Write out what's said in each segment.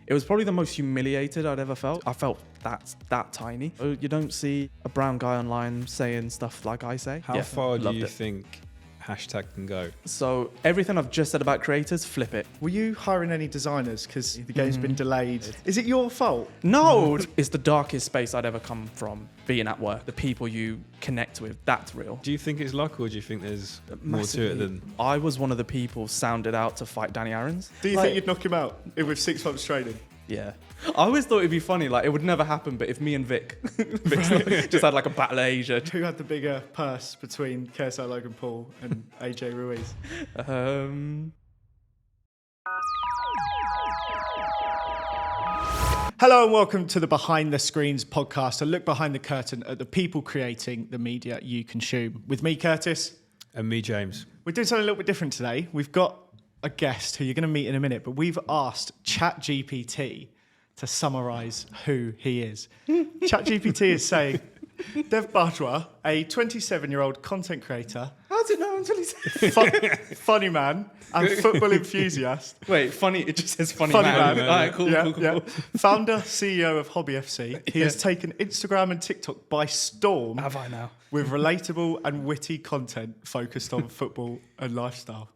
It was probably the most humiliated I'd ever felt. I felt that tiny. You don't see a brown guy online saying stuff like I say. How far do you it. think hashtag can go? So everything I've just said about creators, flip it. Were you hiring any designers because the game's been delayed? Is it your fault? No, it's the darkest space I'd ever come from, being at work. The people you connect with, that's real. Do you think it's luck, or do you think there's more to it than... I was one of the people sounded out to fight Danny Aarons. Do you think you'd knock him out with 6 months training? Yeah. I always thought it'd be funny, like it would never happen, but if me and Vic just had like a battle of Asia. Who had the bigger purse between KSI Logan Paul and AJ Ruiz? Hello and welcome to the Behind the Screens podcast, a look behind the curtain at the people creating the media you consume. With me, Curtis. And me, James. We're doing something a little bit different today. We've got a guest who you're going to meet in a minute, but we've asked ChatGPT to summarise who he is. ChatGPT is saying, Dev Bajwa, a 27-year-old content creator. How did it know until he said funny man and football enthusiast. Wait, funny, it just says funny Funny man. man. All right, cool, Yeah, cool. yeah. Founder, CEO of Hobby FC. He has taken Instagram and TikTok by storm Have I now? with relatable and witty content focused on football and lifestyle.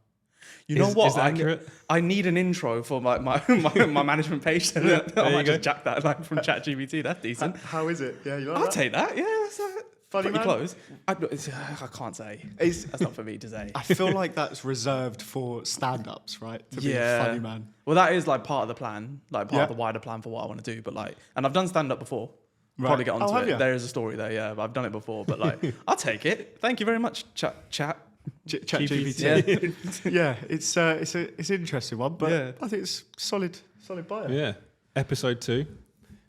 You know what? Is that accurate? I need an intro for my management page. I might just jack that like from ChatGPT. That's decent. How is it? Yeah, you like I'll that? take that. Yeah, that's Funny pretty man? close. I can't say. That's not for me to say. I feel like that's reserved for stand-ups, right? To be a funny man. Well, that is like part of the plan, like part Yeah. of the wider plan for what I want to do. But like, and I've done stand up before. Right. Probably get Oh, onto have it. you? There is a story there. Yeah, but I've done it before. But like, I'll take it. Thank you very much, chat. ChatGPT. Yeah, it's an interesting one, but Yeah. I think it's solid bio. Yeah. Episode 2.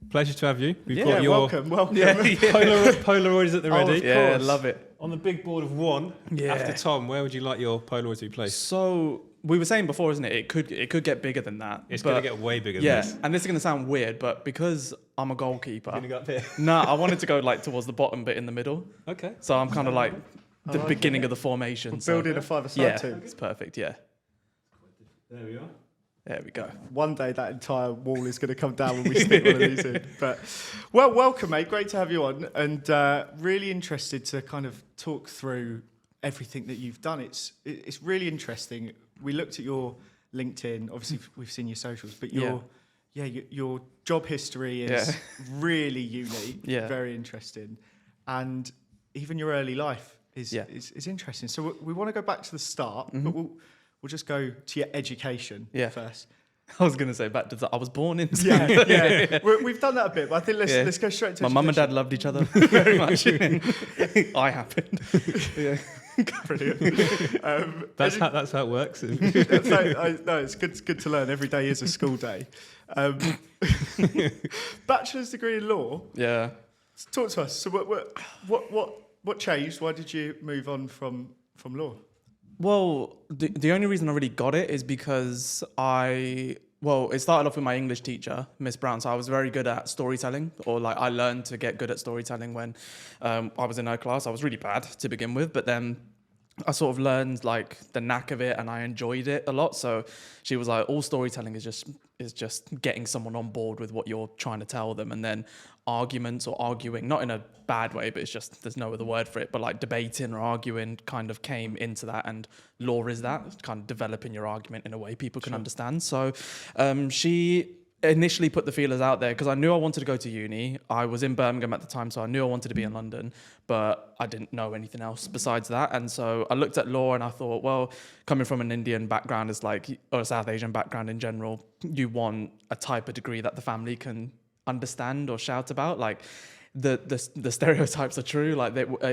Pleasure to have you. We've Yeah, got your welcome. Polaroids at the ready. Of Yeah, course. love it. On the big board of 1, Yeah. after Tom, where would you like your Polaroids to be placed? So we were saying before, isn't it? It could get bigger than that. It's but- going to get way bigger Yeah, than this. and this is going to sound weird, but because I'm a goalkeeper, Going to go up here. nah, I wanted to go like towards the bottom bit in the middle. Okay. So I'm kind of like the like beginning of the formation. So, Building a five-a-side yeah, team. it's perfect. Yeah, There we are. there we go. One day that entire wall is going to come down when we stick one of these in. But well, welcome, mate. Great to have you on, and really interested to kind of talk through everything that you've done. It's really interesting. We looked at your LinkedIn. Obviously, we've seen your socials, but your job history is really unique. Yeah. Very interesting, and even your early life is interesting. So we want to go back to the start, but we'll just go to your education first. I was going to say back to I was born in. Yeah. We've done that a bit, but I think let's go straight to My mum and dad loved each other very much. I happened. Yeah. Brilliant. That's how it works. No, it's good to learn. Every day is a school day. Bachelor's degree in law. Yeah. Talk to us. So what changed? Why did you move on from law? Well, the only reason I really got it is because it started off with my English teacher, Miss Brown. So I was very good at storytelling, or like I learned to get good at storytelling when I was in her class. I was really bad to begin with, but then I sort of learned like the knack of it and I enjoyed it a lot. So she was like, all storytelling is just getting someone on board with what you're trying to tell them. And then arguments or arguing, not in a bad way, but it's just, there's no other word for it, but like debating or arguing kind of came into that. And law is that, it's kind of developing your argument in a way people can understand. So she initially put the feelers out there because I knew I wanted to go to uni. I was in Birmingham at the time, so I knew I wanted to be in London, but I didn't know anything else besides that. And so I looked at law and I thought, well, coming from an Indian background or a South Asian background in general, you want a type of degree that the family can understand or shout about. Like the stereotypes are true. Like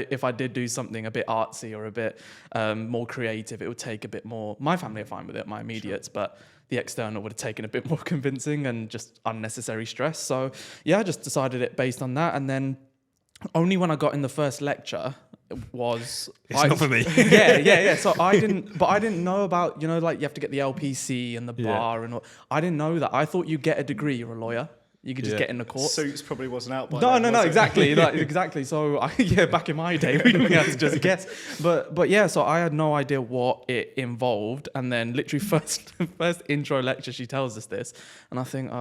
if I did do something a bit artsy or a bit more creative, it would take a bit more. My family are fine with it, my immediates, but the external would have taken a bit more convincing and just unnecessary stress. So yeah, I just decided it based on that. And then only when I got in the first lecture was... It's not for me. Yeah. So I didn't know about, like you have to get the LPC and the bar and all. I didn't know that. I thought you get a degree, you're a lawyer. You could just get in the court. Suits probably wasn't out by No, then, was it? exactly. Exactly. So back in my day, we had to just guess. But yeah, so I had no idea what it involved. And then literally first intro lecture, she tells us this. And I think,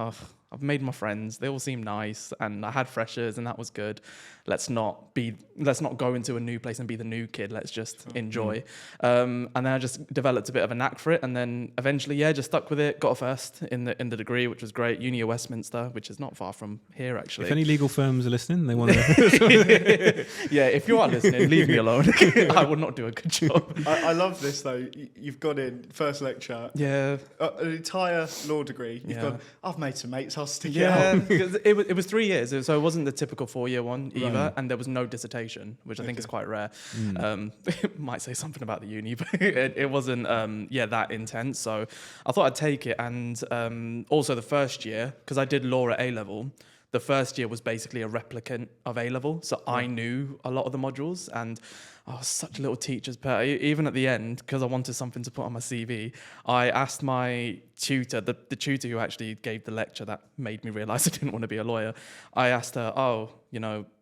I've made my friends. They all seem nice, and I had freshers, and that was good. Let's not go into a new place and be the new kid. Let's just enjoy. And then I just developed a bit of a knack for it, and then eventually, just stuck with it. Got a first in the degree, which was great. Uni of Westminster, which is not far from here actually. If any legal firms are listening, they want to. Yeah, if you are listening, leave me alone. I would not do a good job. I love this though. You've gone in first lecture, Yeah. an entire law degree. You've Yeah. gone. I've made some mates. I'll stick it Yeah, out. because it was 3 years, so it wasn't the typical 4-year one either, Right. and there was no dissertation, which I think is quite rare. Mm. It might say something about the uni, but it wasn't that intense. So I thought I'd take it, and also the first year, because I did law at A level. The first year was basically a replicant of A level, so I knew a lot of the modules, and I was such a little teacher's pet. Even at the end, because I wanted something to put on my CV, I asked my tutor, the tutor who actually gave the lecture that made me realise I didn't want to be a lawyer. I asked her,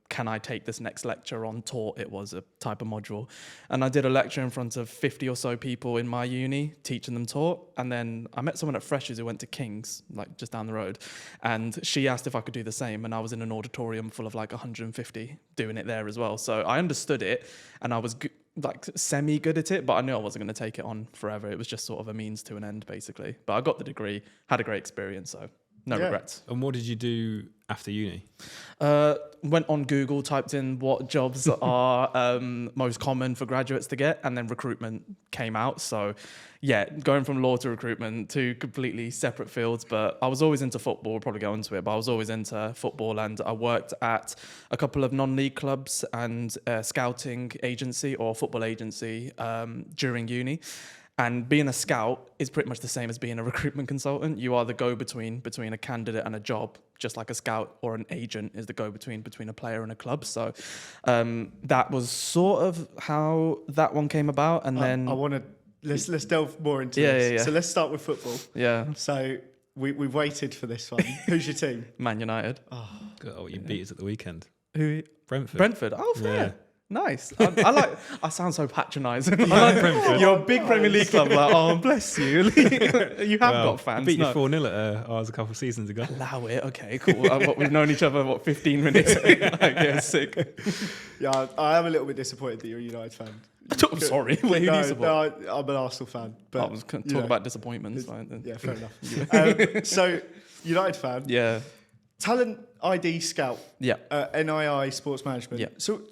can I take this next lecture on tort? It was a type of module. And I did a lecture in front of 50 or so people in my uni, teaching them tort. And then I met someone at Freshers who went to King's, like just down the road. And she asked if I could do the same. And I was in an auditorium full of like 150 doing it there as well. So I understood it, and I was semi good at it, but I knew I wasn't going to take it on forever. It was just sort of a means to an end, basically. But I got the degree, had a great experience, so no regrets. And what did you do after uni? Went on Google, typed in what jobs are most common for graduates to get, and then recruitment came out. So, going from law to recruitment, two completely separate fields. But I was always into football. We'll probably go into it, but I was always into football, and I worked at a couple of non-league clubs and a scouting agency or football agency during uni. And being a scout is pretty much the same as being a recruitment consultant. You are the go-between between a candidate and a job, just like a scout or an agent is the go-between between a player and a club. So that was sort of how that one came about. And then I want to let's delve more into this. Yeah. So let's start with football. Yeah, So we've waited for this one. Who's your team? Man United. Oh, you beat us at the weekend. Who? Brentford. Brentford. Oh, fair. Yeah. Nice. I sound so patronising. I like Brentford. You're a big Premier League club. Like, oh, bless you. You have got fans. I beat you No. 4-0 at ours a couple of seasons ago. Allow it. Okay, cool. We've known each other, 15 minutes? Sick. Yeah, I am a little bit disappointed that you're a United fan. I'm sorry. Wait, who do you support? I'm an Arsenal fan. But I was talking about disappointments. Like, yeah, fair enough. So United fan. yeah. Talent ID Scout. Yeah. NII Sports Management. Yeah. So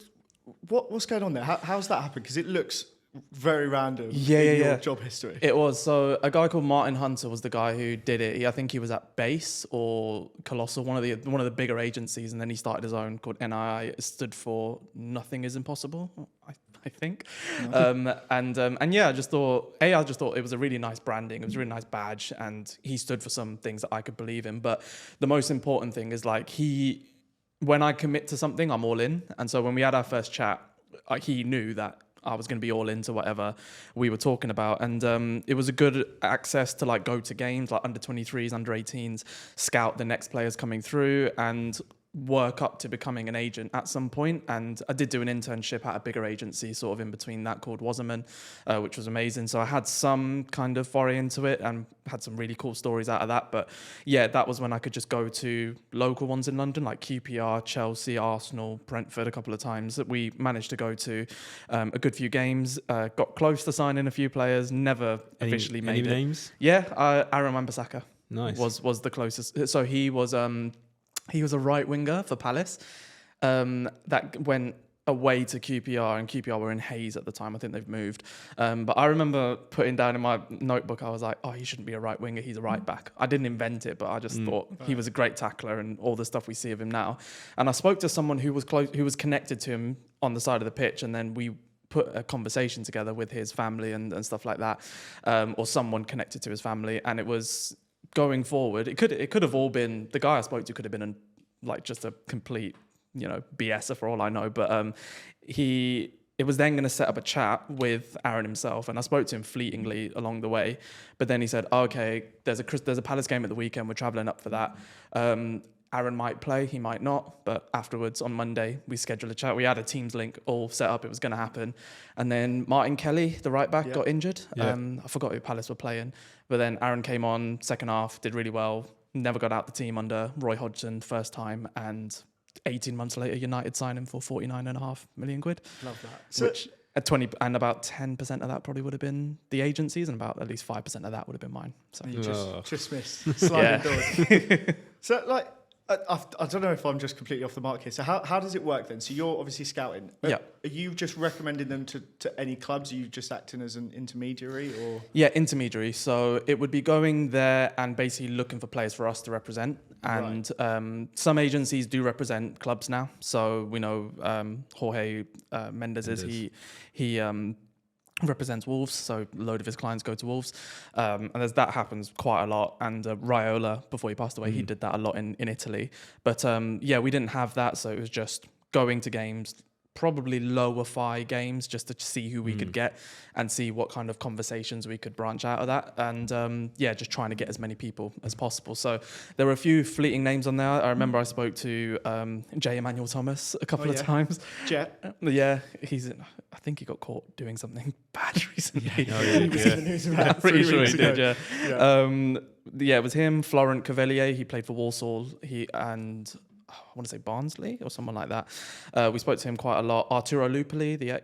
what's going on there? How's that happened? Because it looks very random. Yeah, in yeah. your job history. It was. So a guy called Martin Hunter was the guy who did it. I think he was at Base or Colossal, one of the bigger agencies, and then he started his own called NII. It stood for Nothing Is Impossible, I think. And yeah, I just thought it was a really nice branding. It was a really nice badge, and he stood for some things that I could believe in. But the most important thing is when I commit to something, I'm all in. And so when we had our first chat, he knew that I was going to be all into whatever we were talking about. And it was a good access to go to games, like under 23s, under 18s, scout the next players coming through and work up to becoming an agent at some point. And I did do an internship at a bigger agency sort of in between that called Wasserman, which was amazing. So I had some kind of foray into it and had some really cool stories out of that. But yeah, that was when I could just go to local ones in London, like QPR, Chelsea, Arsenal, Brentford a couple of times. That we managed to go to a good few games, got close to signing a few players, never officially made any it. names? Yeah, Aaron Wan-Bissaka Nice. was the closest. So he was a right winger for Palace that went away to QPR, and QPR were in Hayes at the time. I think they've moved. But I remember putting down in my notebook, I was like, oh, he shouldn't be a right winger. He's a right back. I didn't invent it, but I just thought he was a great tackler and all the stuff we see of him now. And I spoke to someone who was connected to him on the side of the pitch, and then we put a conversation together with his family and stuff like that, or someone connected to his family. And it was going forward. It could have all been, the guy I spoke to could have been just a complete, BSer for all I know. But it was then going to set up a chat with Aaron himself, and I spoke to him fleetingly along the way. But then he said, oh, "Okay, there's a Palace game at the weekend. We're traveling up for that. Aaron might play, he might not. But afterwards, on Monday, we scheduled a chat. We had a Teams link all set up. It was going to happen. And then Martin Kelly, the right back, got injured. Yeah. I forgot who Palace were playing. But then Aaron came on second half, did really well. never got out the team under Roy Hodgson first time, and 18 months later, United signed him for 49.5 million quid. Love that. So, Which at 20 and about 10% of that probably would have been the agencies, and about at least 5% of that would have been mine. So you Oh. just missed sliding doors. So, like, I don't know if I'm just completely off the mark here. So, how does it work then? So, you're obviously scouting. Yeah. Are you just recommending them to any clubs? Are you just acting as an intermediary, or? yeah, intermediary. So it would be going there and basically looking for players for us to represent. And some agencies do represent clubs now. So we know Jorge Mendes is he represents Wolves, so a load of his clients go to Wolves, and that happens quite a lot. And Raiola, before he passed away, he did that a lot in Italy. But yeah, we didn't have that, so it was just going to games, probably lower fi games, just to see who we could get and see what kind of conversations we could branch out of that. And yeah, just trying to get as many people as possible. So there were a few fleeting names on there. I remember I spoke to J. Emmanuel Thomas a couple of times. Jet. Yeah, I think he got caught doing something bad recently. He was in the news about I'm pretty 3 sure weeks he ago. did, yeah. Yeah, it was him, Florent Cavelier, he played for Walsall, I want to say Barnsley or someone like that. We spoke to him quite a lot. Arturo Lupoli, the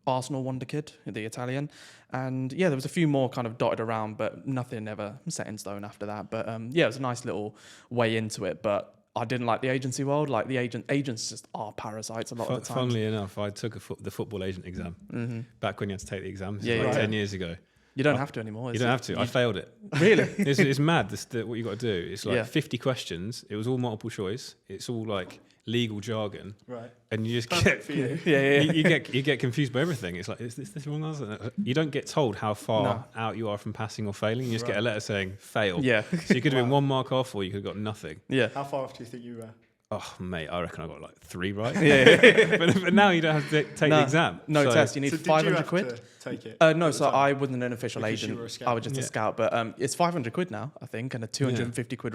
Arsenal wonder kid, the Italian. And yeah, there was a few more kind of dotted around, but nothing ever set in stone after that. But yeah, it was a nice little way into it. But I didn't like the agency world. Like the agents just are parasites a lot of the time. Funnily enough, I took the football agent exam back when you had to take the exam. Yeah, like yeah. 10 years ago. You don't have to anymore. You don't have to. I failed it. Really? It's mad. What you got to do. It's like Yeah. 50 questions. It was all multiple choice. It's all like legal jargon, Right. and you just Perfect for you. Yeah. you get confused by everything. It's like, is this the wrong answer? You don't get told how far out you are from passing or failing. You just get a letter saying fail. Yeah. So you could have been 1 mark off, or you could have got nothing. Yeah. How far off do you think you were? Oh, mate, I reckon I got like 3 right. Yeah. but now you don't have to take the exam. No So- test. You need So did 500 you have quid. to take it? No, at the so time? I wasn't an official Because you agent. were a scout. I was just a scout, but it's 500 quid now, I think, and a 250 quid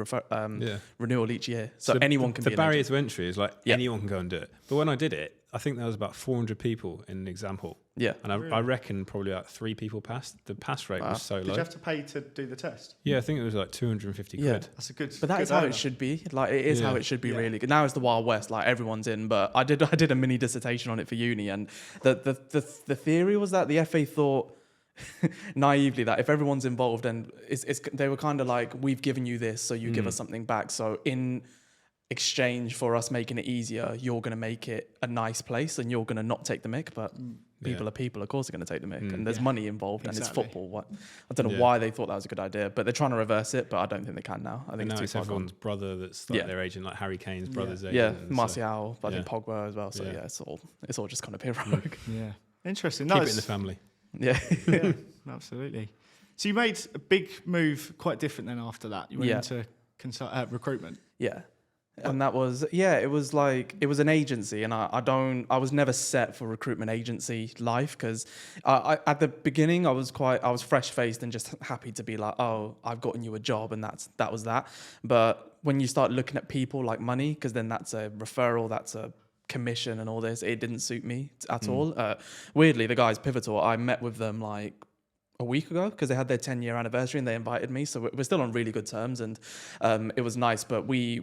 renewal each year. So anyone can the be an barrier agent. to entry is like anyone can go and do it. But when I did it, I think there was about 400 people in an exam hall. Yeah. And I reckon probably like 3 people passed. The pass rate was so Did low. you have to pay to do the test? Yeah, I think it was like 250 Yeah. quid. That's a good. But that good is how earner. it should be. Like it is how it should be. Yeah. Really. Now it's the Wild West. Like everyone's in. But I did a mini dissertation on it for uni, and the theory was that the FA thought naively that if everyone's involved, and they were kind of like, we've given you this, so you give us something back. So in exchange for us making it easier, you're going to make it a nice place, and you're going to not take the mick. But people are people, of course, are going to take the mick, and there's money involved, and it's Exactly. football. I don't know why they thought that was a good idea, but they're trying to reverse it. But I don't think they can now. I And think now it's it's too far gone. everyone's brother that's like their agent, like Harry Kane's brother's agent. Yeah, and so Martial, I think yeah. Pogba as well. So Yeah. yeah, it's all just kind of heroic. Yeah. Interesting. Keep No, it in the family. Yeah. yeah, absolutely. So you made a big move, quite different then after that. You went Yeah. into recruitment. Yeah. And that was, it was like, it was an agency, and I was never set for recruitment agency life, because at the beginning I was fresh faced and just happy to be like, oh, I've gotten you a job, and that was that. But when you start looking at people like money, because then that's a referral, that's a commission and all this, it didn't suit me at all. Weirdly, the guys Pivotal, I met with them like a week ago because they had their 10-year anniversary and they invited me, so we're still on really good terms, and it was nice. But we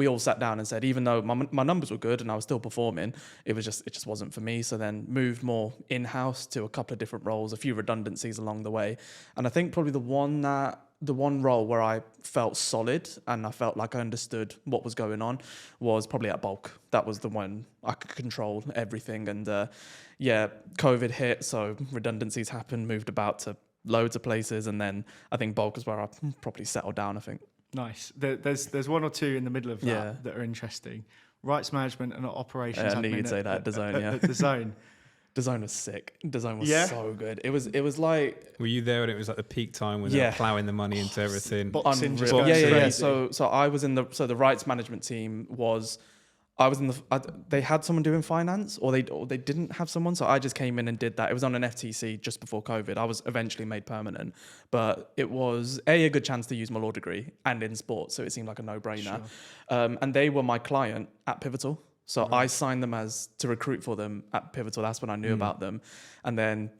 all sat down and said, even though my numbers were good and I was still performing, it just wasn't for me. So then moved more in-house to a couple of different roles, a few redundancies along the way, and I think probably the one role where I felt solid and I felt like I understood what was going on was probably at Bulk. That was the one I could control everything. And COVID hit, so redundancies happened, moved about to loads of places, and then I think Bulk is where I probably settled down, I think. Nice. There's one or two in the middle of that that are interesting. Rights management and operations. I knew admin you'd say that, at DAZN, yeah. At DAZN. DAZN was sick. DAZN was Yeah? so good. It was like Were you there when it was like the peak time when they were ploughing the money into everything? Boxing just unreal. goes Yeah. crazy. So I was in the rights management team was. I was they had someone doing finance, or they didn't have someone, so I just came in and did that. It was on an FTC just before COVID. I was eventually made permanent, but it was a good chance to use my law degree and in sports, so it seemed like a no-brainer. Sure. And they were my client at Pivotal, so I signed them to recruit for them at Pivotal. That's when I knew about them, and then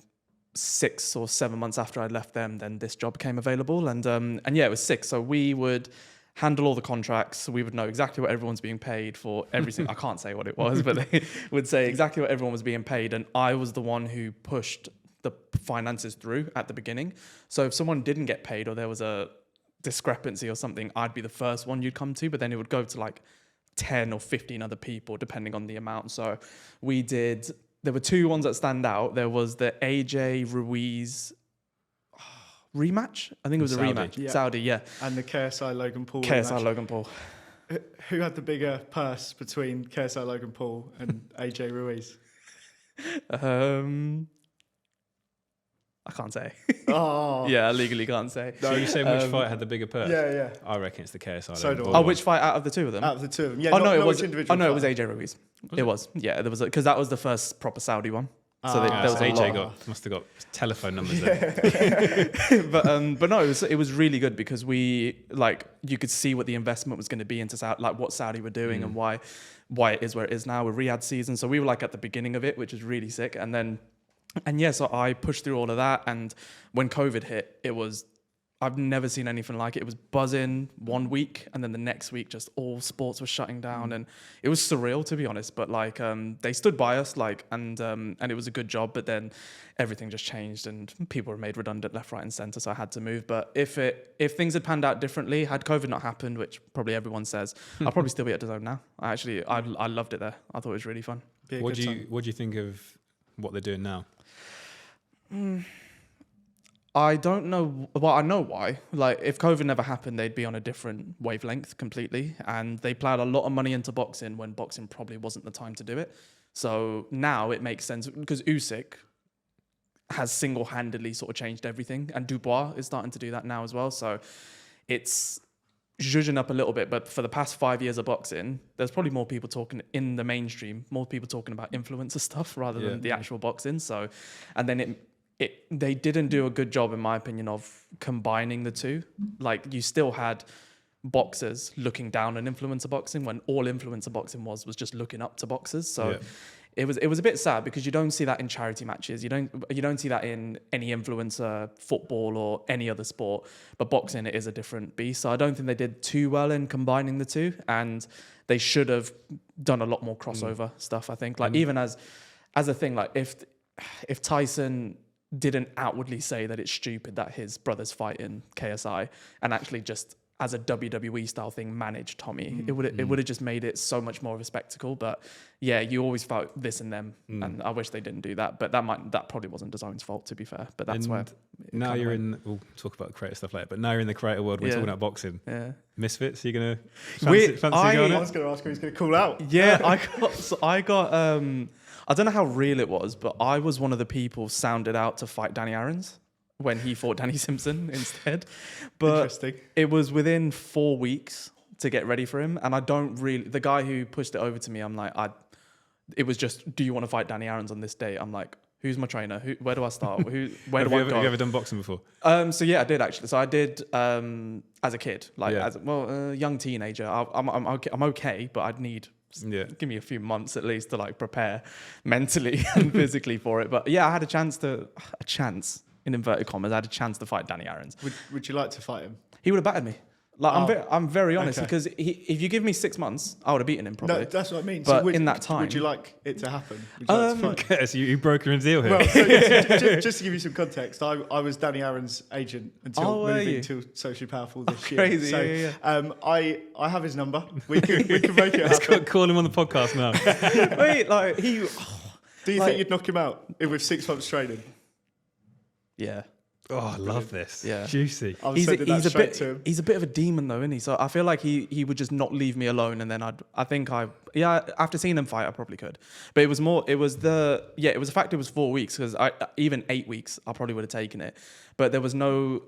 6 or 7 months after I'd left them, then this job came available, and yeah, it was 6. So we would handle all the contracts. We would know exactly what everyone's being paid for everything. I can't say what it was, but they would say exactly what everyone was being paid. And I was the one who pushed the finances through at the beginning. So if someone didn't get paid or there was a discrepancy or something, I'd be the first one you'd come to, but then it would go to like 10 or 15 other people, depending on the amount. So there were 2 ones that stand out. There was the AJ Ruiz rematch. I think it was Saudi. a rematch. Yeah. Saudi, yeah. And the KSI Logan Paul. KSI rematch. Logan Paul. Who had the bigger purse between KSI Logan Paul and AJ Ruiz? I can't say. Oh. Yeah, I legally can't say. So you saying which fight had the bigger purse? Yeah. I reckon it's the KSI. So Logan do I. Paul Oh, one. which fight out of the 2 of them? Out of the 2 of them. Yeah, Oh not, no, it not was. which individual Oh no, it was fight. AJ Ruiz. It was. Yeah, there was because that was the first proper Saudi one. So there Ah, was so a AJ lot. must have got telephone numbers there. But no, it was really good because you could see what the investment was going to be into what Saudi were doing and why it is where it is now with Riyadh season. So we were like at the beginning of it, which is really sick. So I pushed through all of that. And when COVID hit, I've never seen anything like it. It was buzzing 1 week, and then the next week, just all sports were shutting down, and it was surreal, to be honest. But they stood by us, and it was a good job. But then everything just changed, and people were made redundant left, right, and centre. So I had to move. But if things had panned out differently, had COVID not happened, which probably everyone says, I'll probably still be at DAZN now. I loved it there. I thought it was really fun. What do you think of what they're doing now? I don't know. Well, I know why. If COVID never happened, they'd be on a different wavelength completely. And they plowed a lot of money into boxing when boxing probably wasn't the time to do it. So now it makes sense because Usyk has single-handedly sort of changed everything. And Dubois is starting to do that now as well. So it's zhuzhing up a little bit. But for the past 5 years of boxing, there's probably more people talking in the mainstream, more people talking about influencer stuff rather than the actual boxing. So, and then they didn't do a good job, in my opinion, of combining the two. You still had boxers looking down on influencer boxing when all influencer boxing was just looking up to boxers. So it was a bit sad because you don't see that in charity matches. You don't see that in any influencer football or any other sport. But boxing, it is a different beast. So I don't think they did too well in combining the two, and they should have done a lot more crossover stuff. I think even as a thing, if Tyson didn't outwardly say that it's stupid that his brother's fighting KSI and actually just as a WWE style thing managed Tommy, it would have just made it so much more of a spectacle. But yeah, you always felt this in them, and I wish they didn't do that. But that probably wasn't DAZN's fault, to be fair. But that's where now you're in. We'll talk about creative stuff later. But now you're in the creative world. We're talking about boxing. Yeah. Misfits. You're gonna fancy I going was going to ask who he's going to call out. Yeah, I got. I don't know how real it was, but I was one of the people sounded out to fight Danny Aaron's when he fought Danny Simpson instead. But Interesting. it was within 4 weeks to get ready for him, and I don't really. The guy who pushed it over to me, I'm like, it was just, do you want to fight Danny Aaron's on this day? I'm like, who's my trainer? Where do I start? Where do I go? Have you ever done boxing before? So yeah, I did actually. So I did as a kid, as a young teenager. I'm okay, but I'd need. Give me a few months at least to prepare mentally and physically for it. But yeah, I had a chance in inverted commas. I had a chance to fight Danny Aaron's. Would you like to fight him? He would have battered me. I'm very honest because if you give me 6 months, I would have beaten him probably. No, that's what I mean. But in that time, would you like it to happen? Would you like to fight? Okay, so you broke your deal here. Well, so just to give you some context, I was Danny Aaron's agent until moving to Socially Powerful this year. Crazy, so, yeah. I have his number. We can make it happen. Call him on the podcast now. Wait, Do you think you'd knock him out with 6 months training? Yeah. Oh, I love this. Yeah. Juicy. I was sending that straight to him. He's a bit of a demon though, isn't he? So I feel like he would just not leave me alone, and then after seeing him fight, I probably could. But it was the fact it was 4 weeks, because even 8 weeks, I probably would have taken it. But there was no,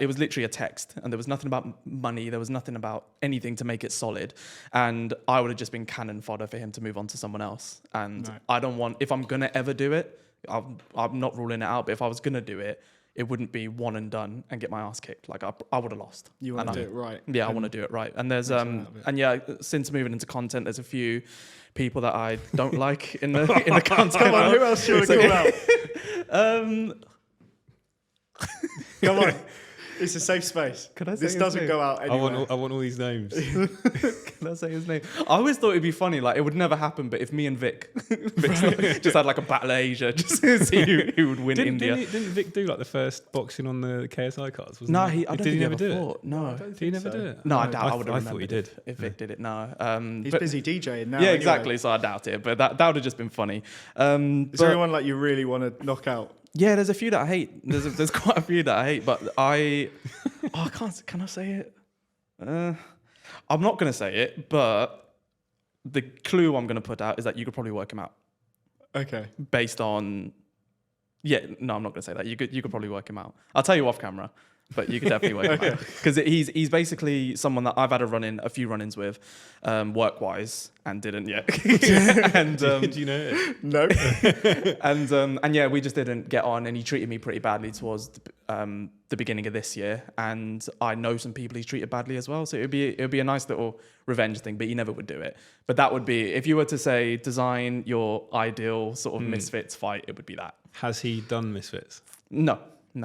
it was literally a text, and there was nothing about money. There was nothing about anything to make it solid. And I would have just been cannon fodder for him to move on to someone else. And Right. I don't want, if I'm going to ever do it, I'm not ruling it out, but if I was going to do it, it wouldn't be one and done and get my ass kicked. I would have lost. You want to do it right. Yeah, I want to do it right. And there's since moving into content, there's a few people that I don't like in the content. Come on, who else do you want to call out? Come on. It's a safe space. Could I say this his doesn't name? go out I anywhere. want all these names. Can I say his name? I always thought it'd be funny, like it would never happen, but if me and Vic just had like a battle of Asia, just to see who would win India. Didn't Vic do like the first boxing on the KSI cards? Wasn't No, he? I don't Did think he he ever ever do it? fought. No. Did he never do it? No, I doubt. I would have I remembered thought he did. if Vic did it. No. He's But- busy DJing now. Yeah, anyway. exactly. So I doubt it, but that would have just been funny. Is But- there anyone like you really want to knock out? Yeah, there's a few that I hate. There's quite a few that I hate, but I can't. Can I say it? I'm not gonna say it, but the clue I'm gonna put out is that you could probably work him out Okay. based on. Yeah, no, I'm not gonna say that. You could probably work him out. I'll tell you off camera, but you could definitely work him out because he's basically someone that I've had a few run-ins with, work wise, and didn't yet. And Do you know it? No. and yeah, we just didn't get on, and he treated me pretty badly towards the beginning of this year, and I know some people he's treated badly as well. So it'd be a nice little revenge thing, but he never would do it. But that would be, if you were to say design your ideal sort of Misfits fight, it would be that. Has he done Misfits? No.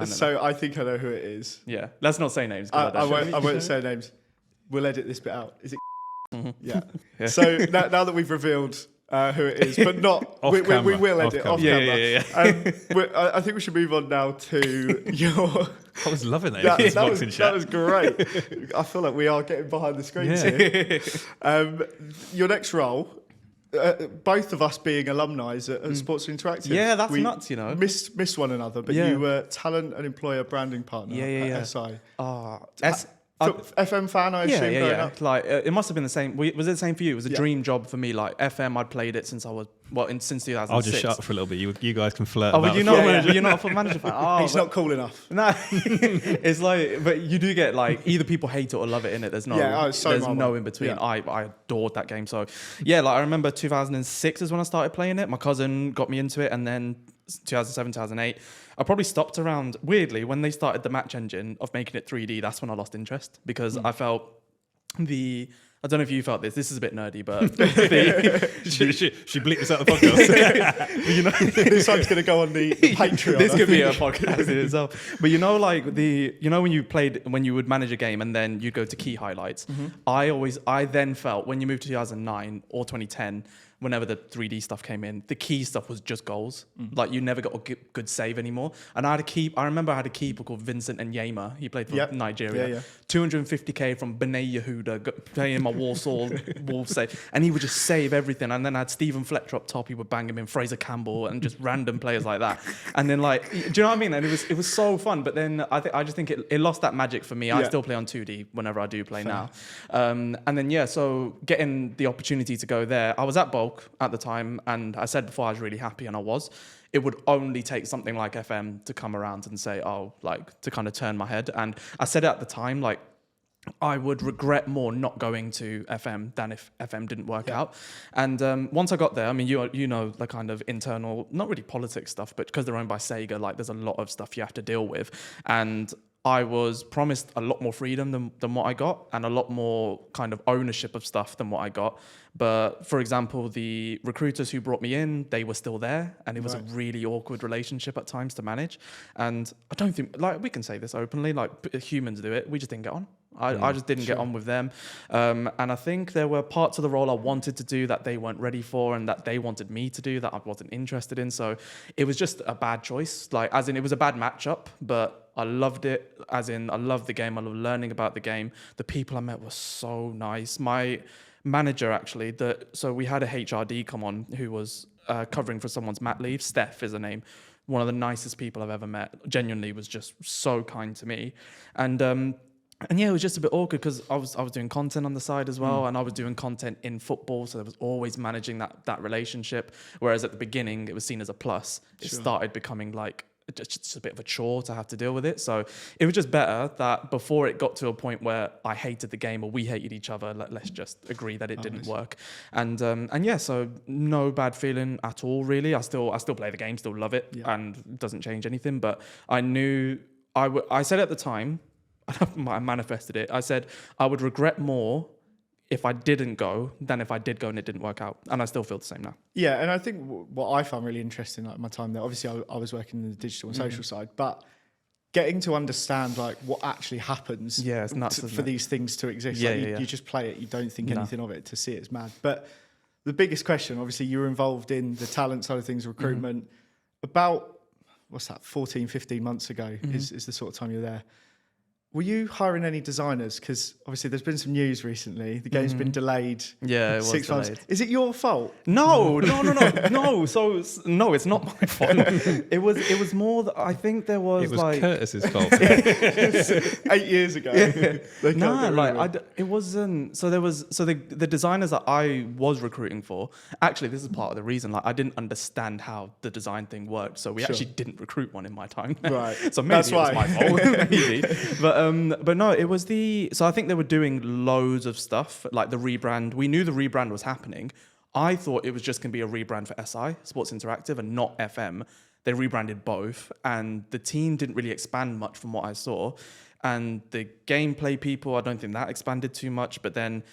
So I think I know who it is. Yeah, let's not say names. 'Cause I don't- won't say names. We'll edit this bit out. Is it? Mhm. Yeah. Yeah. So now that we've revealed who it is, but not, Off we camera. will Off edit camera. off Yeah, camera. yeah. I think we should move on now to your. I was loving that. that, This that boxing was, chat. that was great. I feel like we are getting behind the screens Yeah. here. Your next role, both of us being alumni at Sports Interactive. Yeah, that's we nuts, you know. Missed one another, but Yeah. you were talent and employer branding partner at SI. FM fan, I assume, growing up? Like it must have been the same. Was it the same for you? It was a Yeah. dream job for me. Like FM, I'd played it since I was since 2006. I'll just shut up for a little bit. You guys can flirt. Oh, were about you it. not? Yeah. Were you not a football manager fan? Oh, He's not cool enough. No, it's like, but you do get like either people hate it or love it in it. There's no, It's so there's marvel. no in between. Yeah. I adored that game. So yeah, like I remember 2006 is when I started playing it. My cousin got me into it, and then 2007, 2008. I probably stopped around, weirdly, when they started the match engine of making it 3D. That's when I lost interest because I felt I don't know if you felt this. This is a bit nerdy, but she bleeped this out of the podcast. you know, This one's going to go on the Patreon. this I could be a think. podcast in itself. But like when you would manage a game and then you'd go to key highlights. I then felt when you moved to 2009 or 2010, whenever the 3D stuff came in, the key stuff was just goals. Like you never got a good save anymore. And I remember I had a keeper called Vincent Nyema. He played for Nigeria. Yeah. 250k from Benet Yehuda, playing my Warsaw Wolves save. And he would just save everything. And then I had Stephen Fletcher up top. He would bang him in, Fraser Campbell, and just random players like that. And then like, do you know what I mean? And it was so fun. But then I just think it lost that magic for me. I still play on 2D whenever I do play now. And then, so getting the opportunity to go there, I was at Bulk at the time, and I said before I was really happy, and I was. It would only take something like FM to come around and say, to kind of turn my head. And I said it at the time, like, I would regret more not going to FM than if FM didn't work out. And once I got there, I mean, you know the kind of internal, not really politics stuff, but because they're owned by Sega, like there's a lot of stuff you have to deal with. And I was promised a lot more freedom than what I got, and a lot more kind of ownership of stuff than what I got. But for example, the recruiters who brought me in, they were still there, and it was a really awkward relationship at times to manage. And I don't think, like, we can say this openly, like humans do it. We just didn't get on. I just didn't get on with them. And I think there were parts of the role I wanted to do that they weren't ready for, and that they wanted me to do that I wasn't interested in. So it was just a bad choice. Like, as in, it was a bad matchup, but I loved it. As in, I loved the game. I loved learning about the game. The people I met were so nice. My manager, actually, so we had a HRD come on who was covering for someone's mat leave. Steph is her name. One of the nicest people I've ever met. Genuinely was just so kind to me. And yeah, it was just a bit awkward because I was doing content on the side as well, and I was doing content in football, so there was always managing that relationship. Whereas at the beginning, it was seen as a plus. It started becoming like just a bit of a chore to have to deal with it. So it was just better that before it got to a point where I hated the game or we hated each other, let's just agree that it didn't work. And yeah, so no bad feeling at all, really. I still play the game, still love it, and it doesn't change anything. But I knew I said at the time, I manifested it. I said I would regret more if I didn't go than if I did go and it didn't work out. And I still feel the same now. Yeah, and I think what I found really interesting, like my time there, obviously I was working in the digital and social side, but getting to understand like what actually happens Yeah, it's nuts, for isn't it? these things to exist. Yeah, Like, yeah, yeah. You just play it, you don't think No. anything of it. To see it's mad. But the biggest question, obviously, you were involved in the talent side of things, recruitment. About, 14, 15 months ago is the sort of time you're there. Were you hiring any designers? Because obviously there's been some news recently. The game's been delayed Yeah, it was 6 months. delayed. Is it your fault? No. So no, it's not my fault. It was more that I think there was, It was like Curtis's fault. 8 years ago. They can't no, get rid like of it. it wasn't. So there was. So the designers that I was recruiting for. Actually, this is part of the reason. Like I didn't understand how the design thing worked, so we Sure. actually didn't recruit one in my time. Right. So maybe That's it was why. my fault. Maybe. But no, it was the. So I think they were doing loads of stuff like the rebrand. We knew the rebrand was happening. I thought it was just going to be a rebrand for SI, Sports Interactive, and not FM. They rebranded both, and the team didn't really expand much from what I saw. And the gameplay people, I don't think that expanded too much. But then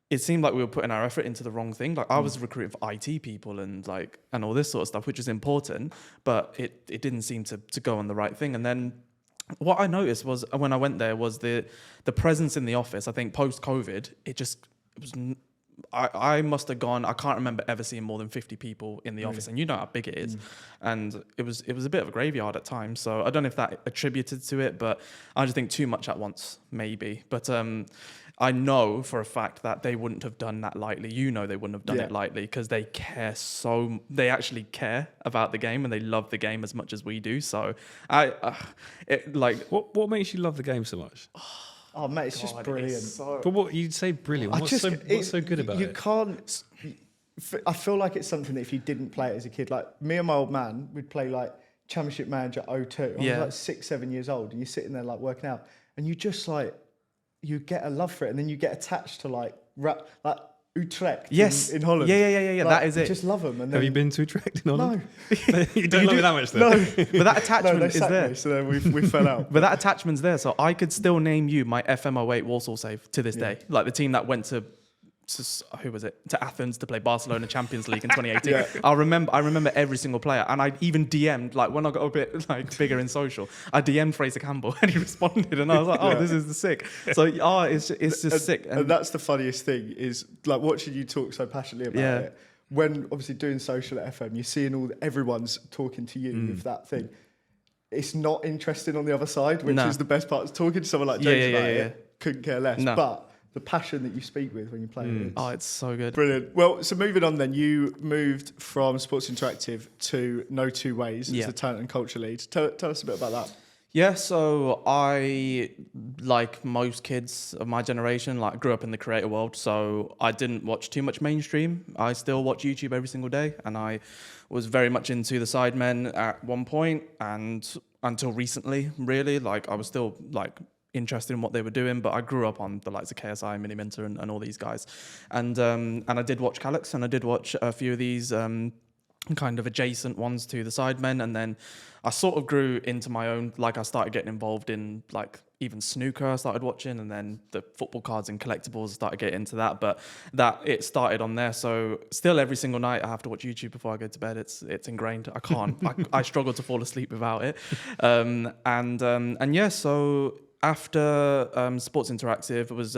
it seemed like we were putting our effort into the wrong thing. Like I was recruiting for IT people and all this sort of stuff, which is important, but it didn't seem to go on the right thing. And then what I noticed was when I went there was the presence in the office. I think post COVID, I must have gone. I can't remember ever seeing more than 50 people in the office, and you know how big it is. And it was a bit of a graveyard at times. So I don't know if that attributed to it, but I just think too much at once, maybe. But I know for a fact that they wouldn't have done that lightly. You know, they wouldn't have done it lightly because they care so. They actually care about the game and they love the game as much as we do. So What makes you love the game so much? Oh, mate, it's just brilliant. But what you'd say brilliant. What's so good about you it? can't. I feel like it's something that if you didn't play it as a kid, like me and my old man, we'd play like Championship Manager 02. I was like 6, 7 years old, and you're sitting there like working out, and you just like you get a love for it, and then you get attached to like Utrecht in Holland. Yeah. Like, That is you it. just love them. And Have then, you been to Utrecht in Holland? No, You don't love it that much, though. no, But that attachment they is sacked there. me, so then we fell out. But that attachment's there, so I could still name you my FM08 Warsaw save to this day. Like the team that went to who was it? To Athens to play Barcelona Champions League in 2018. Yeah. I remember every single player, and I even DM'd like when I got a bit like bigger in social. I DM'd Fraser Campbell, and he responded, and I was like, "Oh, this is sick." So it's just sick. And that's the funniest thing is like watching you talk so passionately about it. When obviously doing social at FM, you're seeing everyone's talking to you with that thing. It's not interesting on the other side, which is the best part. Talking to someone like James about it, couldn't care less. No. But the passion that you speak with when you play it. It's so good. Brilliant. Well, so moving on then, you moved from Sports Interactive to No Two Ways as the talent and culture lead. Tell us a bit about that. Yeah, so I, like most kids of my generation, like grew up in the creator world. So I didn't watch too much mainstream. I still watch YouTube every single day, and I was very much into the Sidemen at one point, and until recently, really, like I was still like interested in what they were doing, but I grew up on the likes of KSI, Mini Minter, and all these guys, and I did watch Calyx, and I did watch a few of these kind of adjacent ones to the Sidemen, and then I sort of grew into my own, like I started getting involved in like even snooker I started watching, and then the football cards and collectibles, I started getting into that, but that it started on there. So still every single night I have to watch YouTube before I go to bed. It's ingrained. I can't, I struggle to fall asleep without it. So after Sports Interactive, it was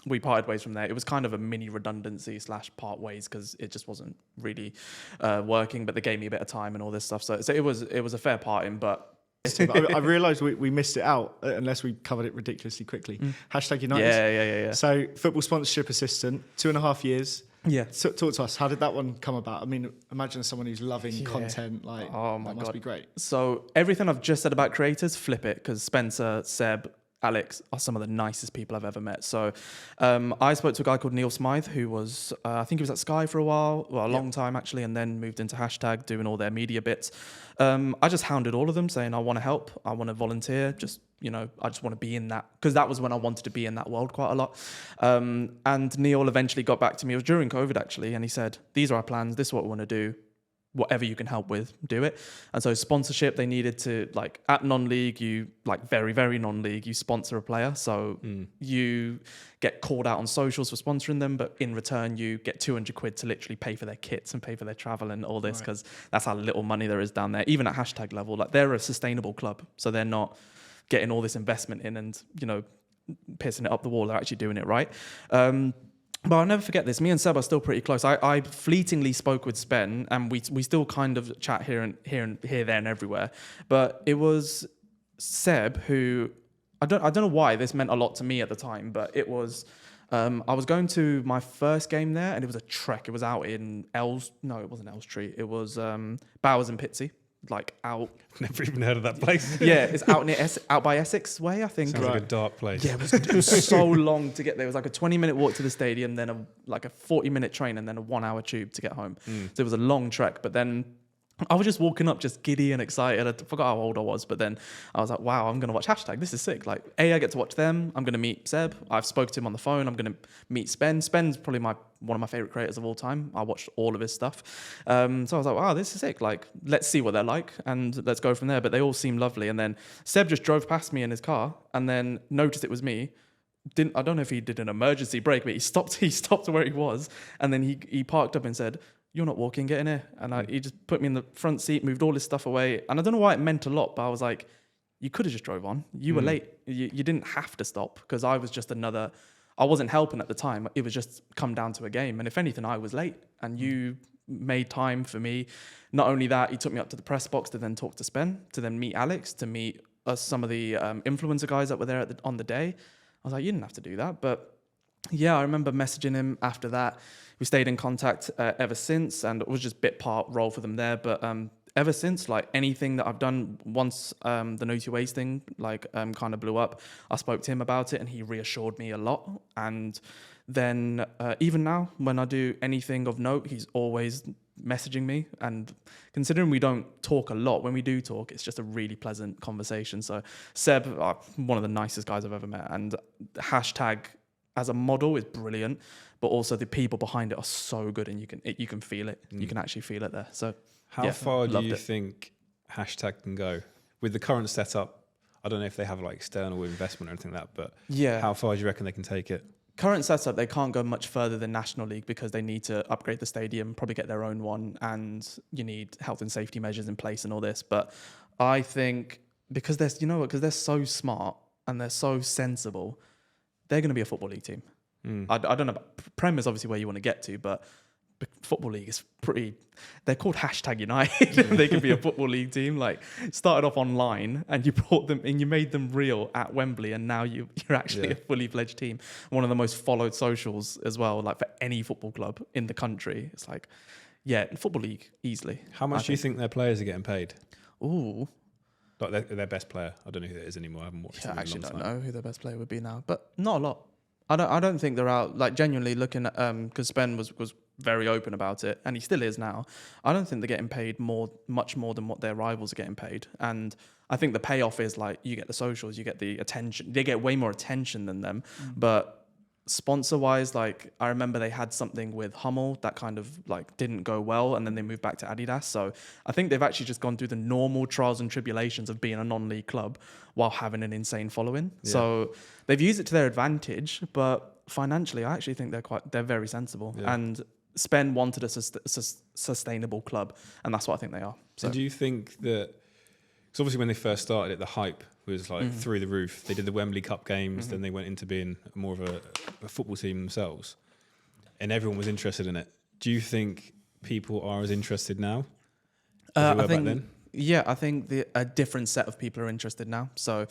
we parted ways from there. It was kind of a mini redundancy / part ways because it just wasn't really working. But they gave me a bit of time and all this stuff. So it was a fair parting. But I realised we missed it out unless we covered it ridiculously quickly. Hashtag United. Yeah. So football sponsorship assistant, 2.5 years. Yeah. Talk to us. How did that one come about? I mean, imagine someone who's loving content. Like, oh my that must God. be great. So everything I've just said about creators, flip it, because Spencer, Seb, Alex are some of the nicest people I've ever met. So I spoke to a guy called Neil Smythe, who was, I think he was at Sky for a while, a long time actually, and then moved into Hashtag doing all their media bits. I just hounded all of them saying, I want to help, I want to volunteer, just, I just want to be in that, because that was when I wanted to be in that world quite a lot. And Neil eventually got back to me, it was during COVID actually, and he said, these are our plans, this is what we want to do. Whatever you can help with, do it. And so sponsorship, they needed to, like, at non-league, you, like, very, very non-league, you sponsor a player. So you get called out on socials for sponsoring them, but in return, you get 200 quid to literally pay for their kits and pay for their travel and all this, because that's how little money there is down there. Even at Hashtag level, like, they're a sustainable club. So they're not, getting all this investment in and, pissing it up the wall. They're actually doing it right. But I'll never forget this. Me and Seb are still pretty close. I fleetingly spoke with Spen, and we still kind of chat here, there, and everywhere. But it was Seb who I don't know why this meant a lot to me at the time, but it was. I was going to my first game there, and it was a trek. It was out in it wasn't Elstree. It was Bowers and Pitsea. Like out. Never even heard of that place. Yeah, it's out out by Essex Way, I think. Sounds like a dark place. Yeah, it was so long to get there. It was like a 20-minute walk to the stadium, then a 40-minute train, and then a 1-hour tube to get home. So it was a long trek. But then I was just walking up, just giddy and excited. I forgot how old I was, but then I was like, wow, I'm going to watch Hashtag. This is sick. Like, I get to watch them. I'm going to meet Seb. I've spoke to him on the phone. I'm going to meet Spen. Spen's probably one of my favorite creators of all time. I watched all of his stuff. So I was like, wow, this is sick. Like, let's see what they're like and let's go from there. But they all seem lovely. And then Seb just drove past me in his car and then noticed it was me. I don't know if he did an emergency brake, but he stopped where he was. And then he parked up and said, "You're not walking, get in here." And he just put me in the front seat, moved all his stuff away. And I don't know why it meant a lot, but I was like, you could have just drove on. You were late. You didn't have to stop, because I was just I wasn't helping at the time. It was just come down to a game. And if anything, I was late. And you made time for me. Not only that, he took me up to the press box to then talk to Spen, to then meet Alex, to meet some of the influencer guys that were there on the day. I was like, you didn't have to do that. But yeah, I remember messaging him after that. We stayed in contact ever since, and it was just bit part role for them there. But ever since, like anything that I've done, once the No 2 Ways thing kind of blew up, I spoke to him about it, and he reassured me a lot. And then even now, when I do anything of note, he's always messaging me. And considering we don't talk a lot, when we do talk, it's just a really pleasant conversation. So Seb, one of the nicest guys I've ever met, and Hashtag as a model is brilliant, but also the people behind it are so good, and you can feel it. You can actually feel it there. So how far do you think Hashtag can go with the current setup? I don't know if they have like external investment or anything like that, but how far do you reckon they can take it? Current setup, they can't go much further than National League, because they need to upgrade the stadium, probably get their own one, and you need health and safety measures in place and all this. But I think because they're so smart and they're so sensible, they're going to be a Football League team. I don't know. Prem is obviously where you want to get to, but Football League is pretty. They're called Hashtag United. They can be a Football League team. Like, started off online, and you brought them and you made them real at Wembley, and now you're actually a fully fledged team. One of the most followed socials as well, like for any football club in the country. It's like, Football League easily. How much do you think their players are getting paid? Ooh. Like their best player. I don't know who that is anymore. I haven't watched. I actually don't know who their best player would be now, but not a lot. I don't think they're out. Like, genuinely looking at because Spen was very open about it, and he still is now. I don't think they're getting paid much more than what their rivals are getting paid. And I think the payoff is like, you get the socials, you get the attention. They get way more attention than them, but sponsor wise, like I remember they had something with Hummel that kind of like didn't go well, and then they moved back to Adidas. So I think they've actually just gone through the normal trials and tribulations of being a non-league club while having an insane following. So they've used it to their advantage, but financially, I actually think they're very sensible. And Spen wanted a sustainable club, and that's what I think they are. So do you think that? Because obviously when they first started it, the hype was like through the roof. They did the Wembley Cup games, then they went into being more of a football team themselves, and everyone was interested in it. Do you think people are as interested now as they were back then? Yeah, I think a different set of people are interested now. So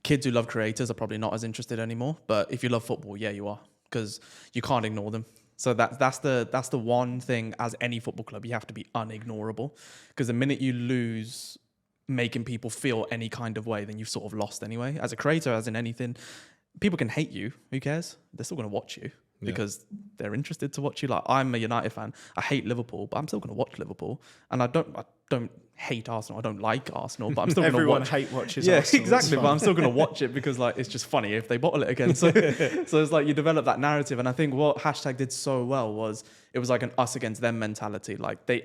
kids who love creators are probably not as interested anymore. But if you love football, you are, because you can't ignore them. So that's the one thing, as any football club, you have to be unignorable, because the minute you lose making people feel any kind of way, then you've sort of lost anyway. As a creator, as in anything, people can hate you. Who cares? They're still going to watch you because they're interested to watch you. Like, I'm a United fan. I hate Liverpool, but I'm still going to watch Liverpool. And I don't hate Arsenal. I don't like Arsenal, but I'm still going to watch. Everyone hate watches Arsenal. Yeah, exactly. But I'm still going to watch it because like it's just funny if they bottle it again. So it's like you develop that narrative. And I think what Hashtag did so well was it was like an us against them mentality. Like the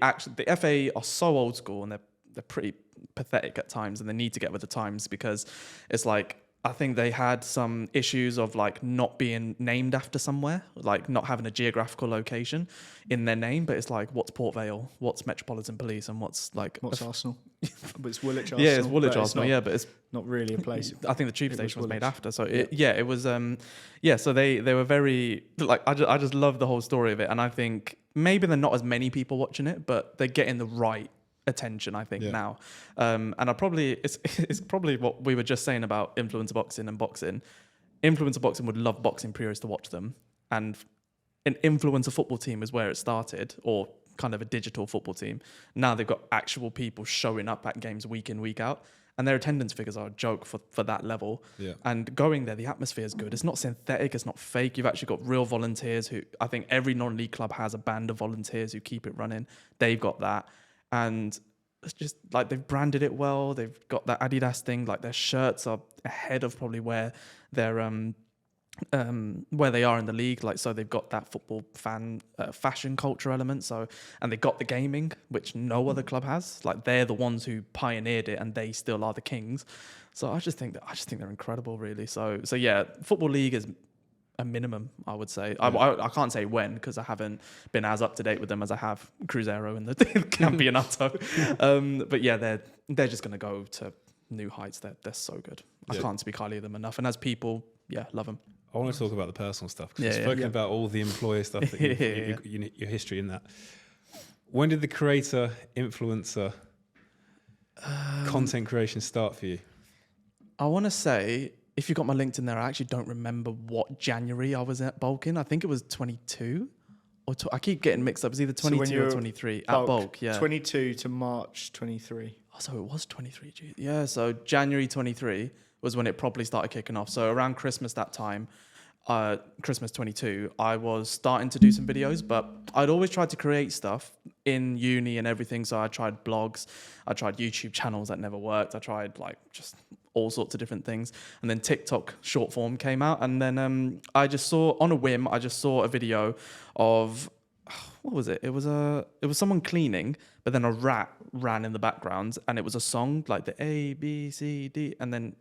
FA are so old school, and they're pretty pathetic at times, and they need to get with the times, because it's like I think they had some issues of like not being named after somewhere, like not having a geographical location in their name. But it's like, what's Port Vale? What's Metropolitan Police? And what's like... What's Arsenal? But it's Woolwich Arsenal. Yeah, it's Woolwich but Arsenal, yeah, but it's... not really a place. I think the tube It station was was made Woolwich. after. So it was so they were very like I just love the whole story of it, and I think maybe they're not as many people watching it, but they're getting the right attention, I think, now. And it's probably what we were just saying about influencer boxing and boxing. Influencer boxing would love boxing purists to watch them, and an influencer football team is where it started, or kind of a digital football team. Now they've got actual people showing up at games week in, week out, and their attendance figures are a joke for that level. Yeah. And going there, the atmosphere is good. It's not synthetic. It's not fake. You've actually got real volunteers who, I think every non-league club has a band of volunteers who keep it running. They've got that. And it's just like they've branded it well. They've got that Adidas thing. Like their shirts are ahead of probably where they're where they are in the league. Like, so they've got that football fan fashion culture element. So, and they got the gaming, which no other club has. Like they're the ones who pioneered it, and they still are the kings. So I just think they're incredible, really. So yeah, Football League is a minimum, I would say. I can't say when, because I haven't been as up to date with them as I have Cruzeiro and the Campeonato. But yeah, they're just going to go to new heights. They're so good. I can't speak highly of them enough. And as people, love them. I want to talk about the personal stuff, because you've spoken about all the employer stuff, that your history in that. When did the creator, influencer, content creation start for you? I want to say, if you got my LinkedIn there, I actually don't remember what January I was at Bulk in. I think it was 22. I keep getting mixed up. It's either 22 or 23 at Bulk. Yeah, 22 to March 23. Oh, so it was 23. Geez. Yeah, so January 23 was when it properly started kicking off. So around Christmas that time, Christmas 22, I was starting to do some videos, but I'd always tried to create stuff in uni and everything. So I tried blogs, I tried YouTube channels that never worked. I tried like just all sorts of different things. And then TikTok short form came out. And then I just saw, on a whim, I just saw a video of, what was it? It was someone cleaning, but then a rat ran in the background, and it was a song like the A, B, C, D. And then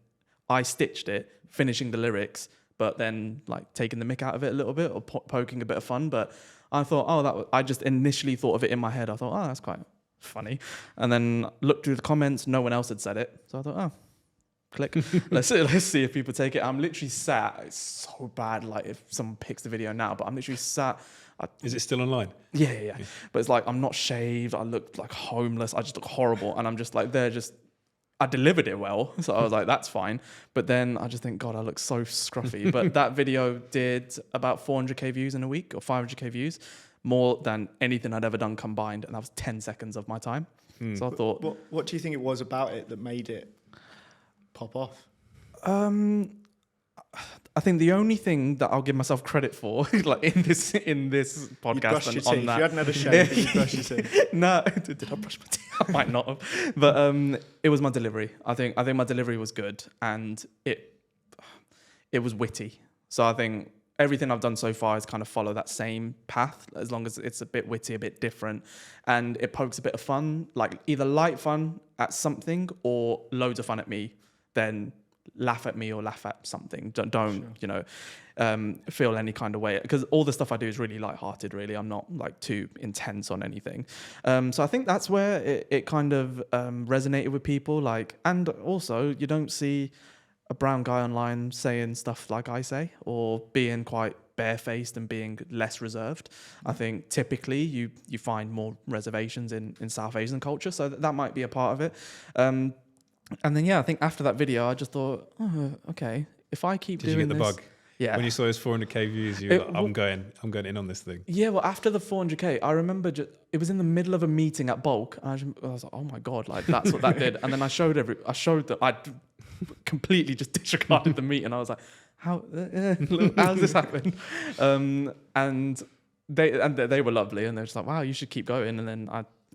I stitched it, finishing the lyrics, but then like taking the mick out of it a little bit, or poking a bit of fun. But I thought, I just initially thought of it in my head. I thought, that's quite funny. And then looked through the comments, no one else had said it. So I thought, click. let's see if people take it. I'm literally sat. It's so bad, like if someone picks the video now, but I'm literally sat. Is it still online? Yeah. But it's like, I'm not shaved. I look like homeless. I just look horrible. And I'm just like, I delivered it well. So I was like, that's fine. But then I just think, God, I look so scruffy. But that video did about 400k views in a week, or 500k views, more than anything I'd ever done combined. And that was 10 seconds of my time. So I thought... What do you think it was about it that made it pop off? I think the only thing that I'll give myself credit for, like in this podcast, you and on teeth. that, You hadn't had a shave, but you brushed your teeth. No, did I brush my teeth? I might not have, but it was my delivery. I think my delivery was good, and it was witty. So I think everything I've done so far is kind of follow that same path, as long as it's a bit witty, a bit different, and it pokes a bit of fun, like either light fun at something or loads of fun at me. Then laugh at me or laugh at something. Don't feel any kind of way, because all the stuff I do is really lighthearted. Really, I'm not like too intense on anything. So I think that's where it kind of resonated with people. Like, and also you don't see a brown guy online saying stuff like I say, or being quite barefaced and being less reserved. I think typically you find more reservations in South Asian culture, so that might be a part of it. And then I think after that video, I just thought, okay, if I keep doing this... Did you get the bug? Yeah. When you saw his 400k views, you were like, I'm going in on this thing. Yeah, well, after the 400k, I remember it was in the middle of a meeting at Bulk, and I was like, oh my God, like that's what that did. And then I showed that I completely just disregarded the meeting. I was like, how's this happened? And they were lovely, and they're just like, wow, you should keep going. And then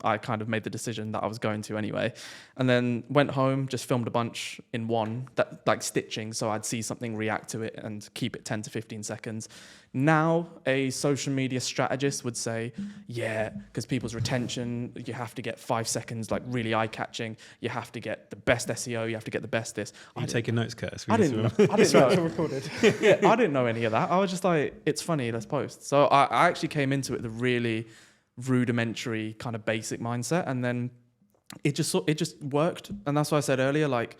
I kind of made the decision that I was going to anyway. And then went home, just filmed a bunch in one, that like stitching, so I'd see something, react to it, and keep it 10 to 15 seconds. Now, a social media strategist would say, yeah, because people's retention, you have to get 5 seconds, like really eye-catching. You have to get the best SEO. You have to get the best this. Are you taking notes, Curtis? I didn't know. recorded. Yeah, I didn't know any of that. I was just like, it's funny, let's post. So I actually came into it with a really rudimentary kind of basic mindset, and then it just worked. And that's why I said earlier, like,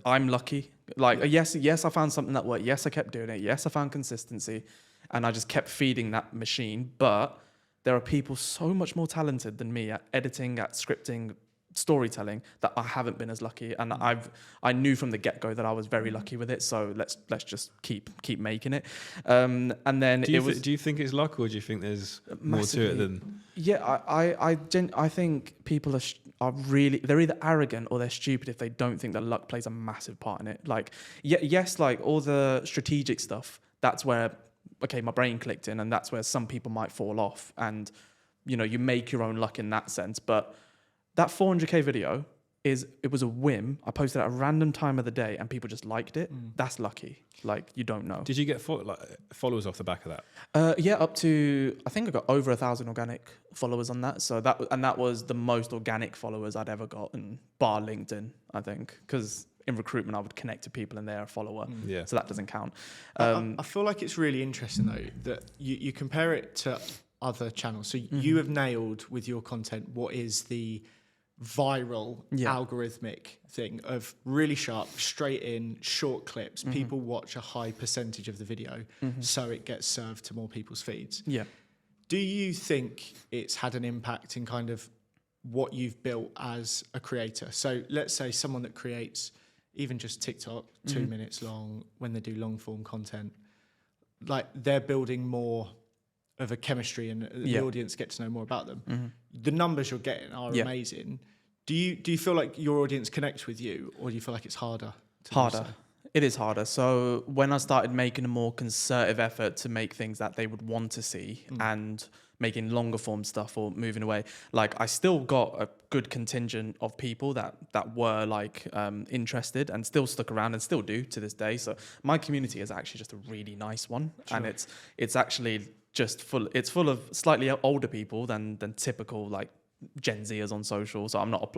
I'm lucky. Like, yes, I found something that worked. Yes, I kept doing it. Yes, I found consistency, and I just kept feeding that machine. But there are people so much more talented than me at editing, at scripting, storytelling, that I haven't been as lucky. And I knew from the get-go that I was very lucky with it. So let's just keep making it. And then do you think it's luck, or do you think there's more to it than? Yeah, I think people are really, they're either arrogant or they're stupid if they don't think that luck plays a massive part in it. Like, yes, like all the strategic stuff, that's where, okay, my brain clicked in, and that's where some people might fall off. And, you make your own luck in that sense. But that 400K video, it was a whim. I posted at a random time of the day and people just liked it. That's lucky. Like, you don't know. Did you get followers off the back of that? Yeah, up to, I think I got over 1,000 organic followers on that. So that was the most organic followers I'd ever gotten, bar LinkedIn, I think, because in recruitment I would connect to people and they're a follower. Yeah. So that doesn't count. I feel like it's really interesting though that you compare it to other channels. So you have nailed with your content what is the viral algorithmic thing of really sharp, straight in, short clips. People watch a high percentage of the video, so it gets served to more people's feeds. Yeah. Do you think it's had an impact in kind of what you've built as a creator? So let's say someone that creates even just TikTok, 2 minutes long, when they do long form content, like they're building more of a chemistry and the audience get to know more about them. The numbers you're getting are amazing. Do you feel like your audience connects with you, or do you feel like it's harder? Harder. It is harder. So when I started making a more concerted effort to make things that they would want to see and making longer form stuff or moving away, like I still got a good contingent of people that were like interested and still stuck around and still do to this day. So my community is actually just a really nice one. Sure. And it's actually just full of slightly older people than typical like Gen Zers on social. So I'm not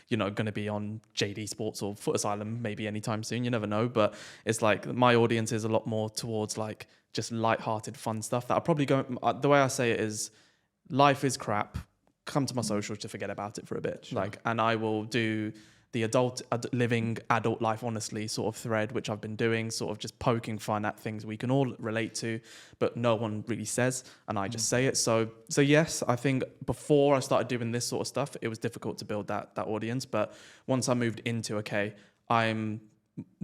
going to be on JD Sports or Foot Asylum maybe anytime soon. You never know. But it's like my audience is a lot more towards like just light-hearted, fun stuff that I probably go. The way I say it is, life is crap. Come to my socials to forget about it for a bit. Sure. Like, and I will do the living adult life honestly sort of thread, which I've been doing, sort of just poking fun at things we can all relate to, but no one really says, and I just say it. So yes, I think before I started doing this sort of stuff, it was difficult to build that audience. But once I moved into, okay, I'm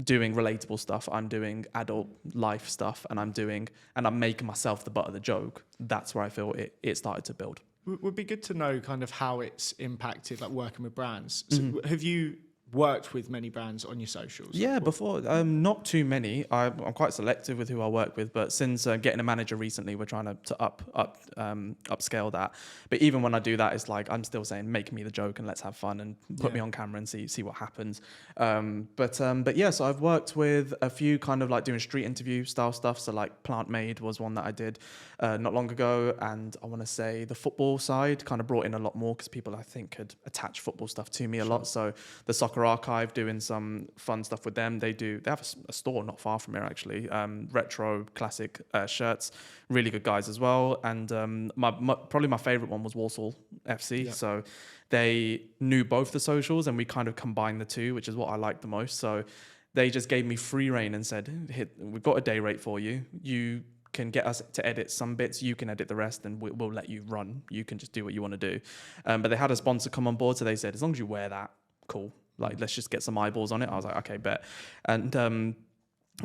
doing relatable stuff, I'm doing adult life stuff, and I'm making myself the butt of the joke, that's where I feel it started to build. Would be good to know kind of how it's impacted, like working with brands. So have you worked with many brands on your socials? Yeah, before, not too many. I'm quite selective with who I work with, but since getting a manager recently, we're trying to upscale that. But even when I do that, it's like I'm still saying, make me the joke and let's have fun and put me on camera and see what happens. But yeah, so I've worked with a few kind of like doing street interview style stuff. So like Plant Made was one that I did not long ago, and I want to say the football side kind of brought in a lot more because people I think could attach football stuff to me a lot. So the Soccer Archive, doing some fun stuff with them. They have a store not far from here actually, retro classic shirts, really good guys as well. And probably my favorite one was Walsall FC. So they knew both the socials and we kind of combined the two, which is what I like the most. So they just gave me free reign and said, we've got a day rate for you. You can get us to edit some bits, you can edit the rest, and we'll let you run. You can just do what you want to do. But they had a sponsor come on board, so they said, as long as you wear that, cool. Like, let's just get some eyeballs on it. I was like, okay, bet. And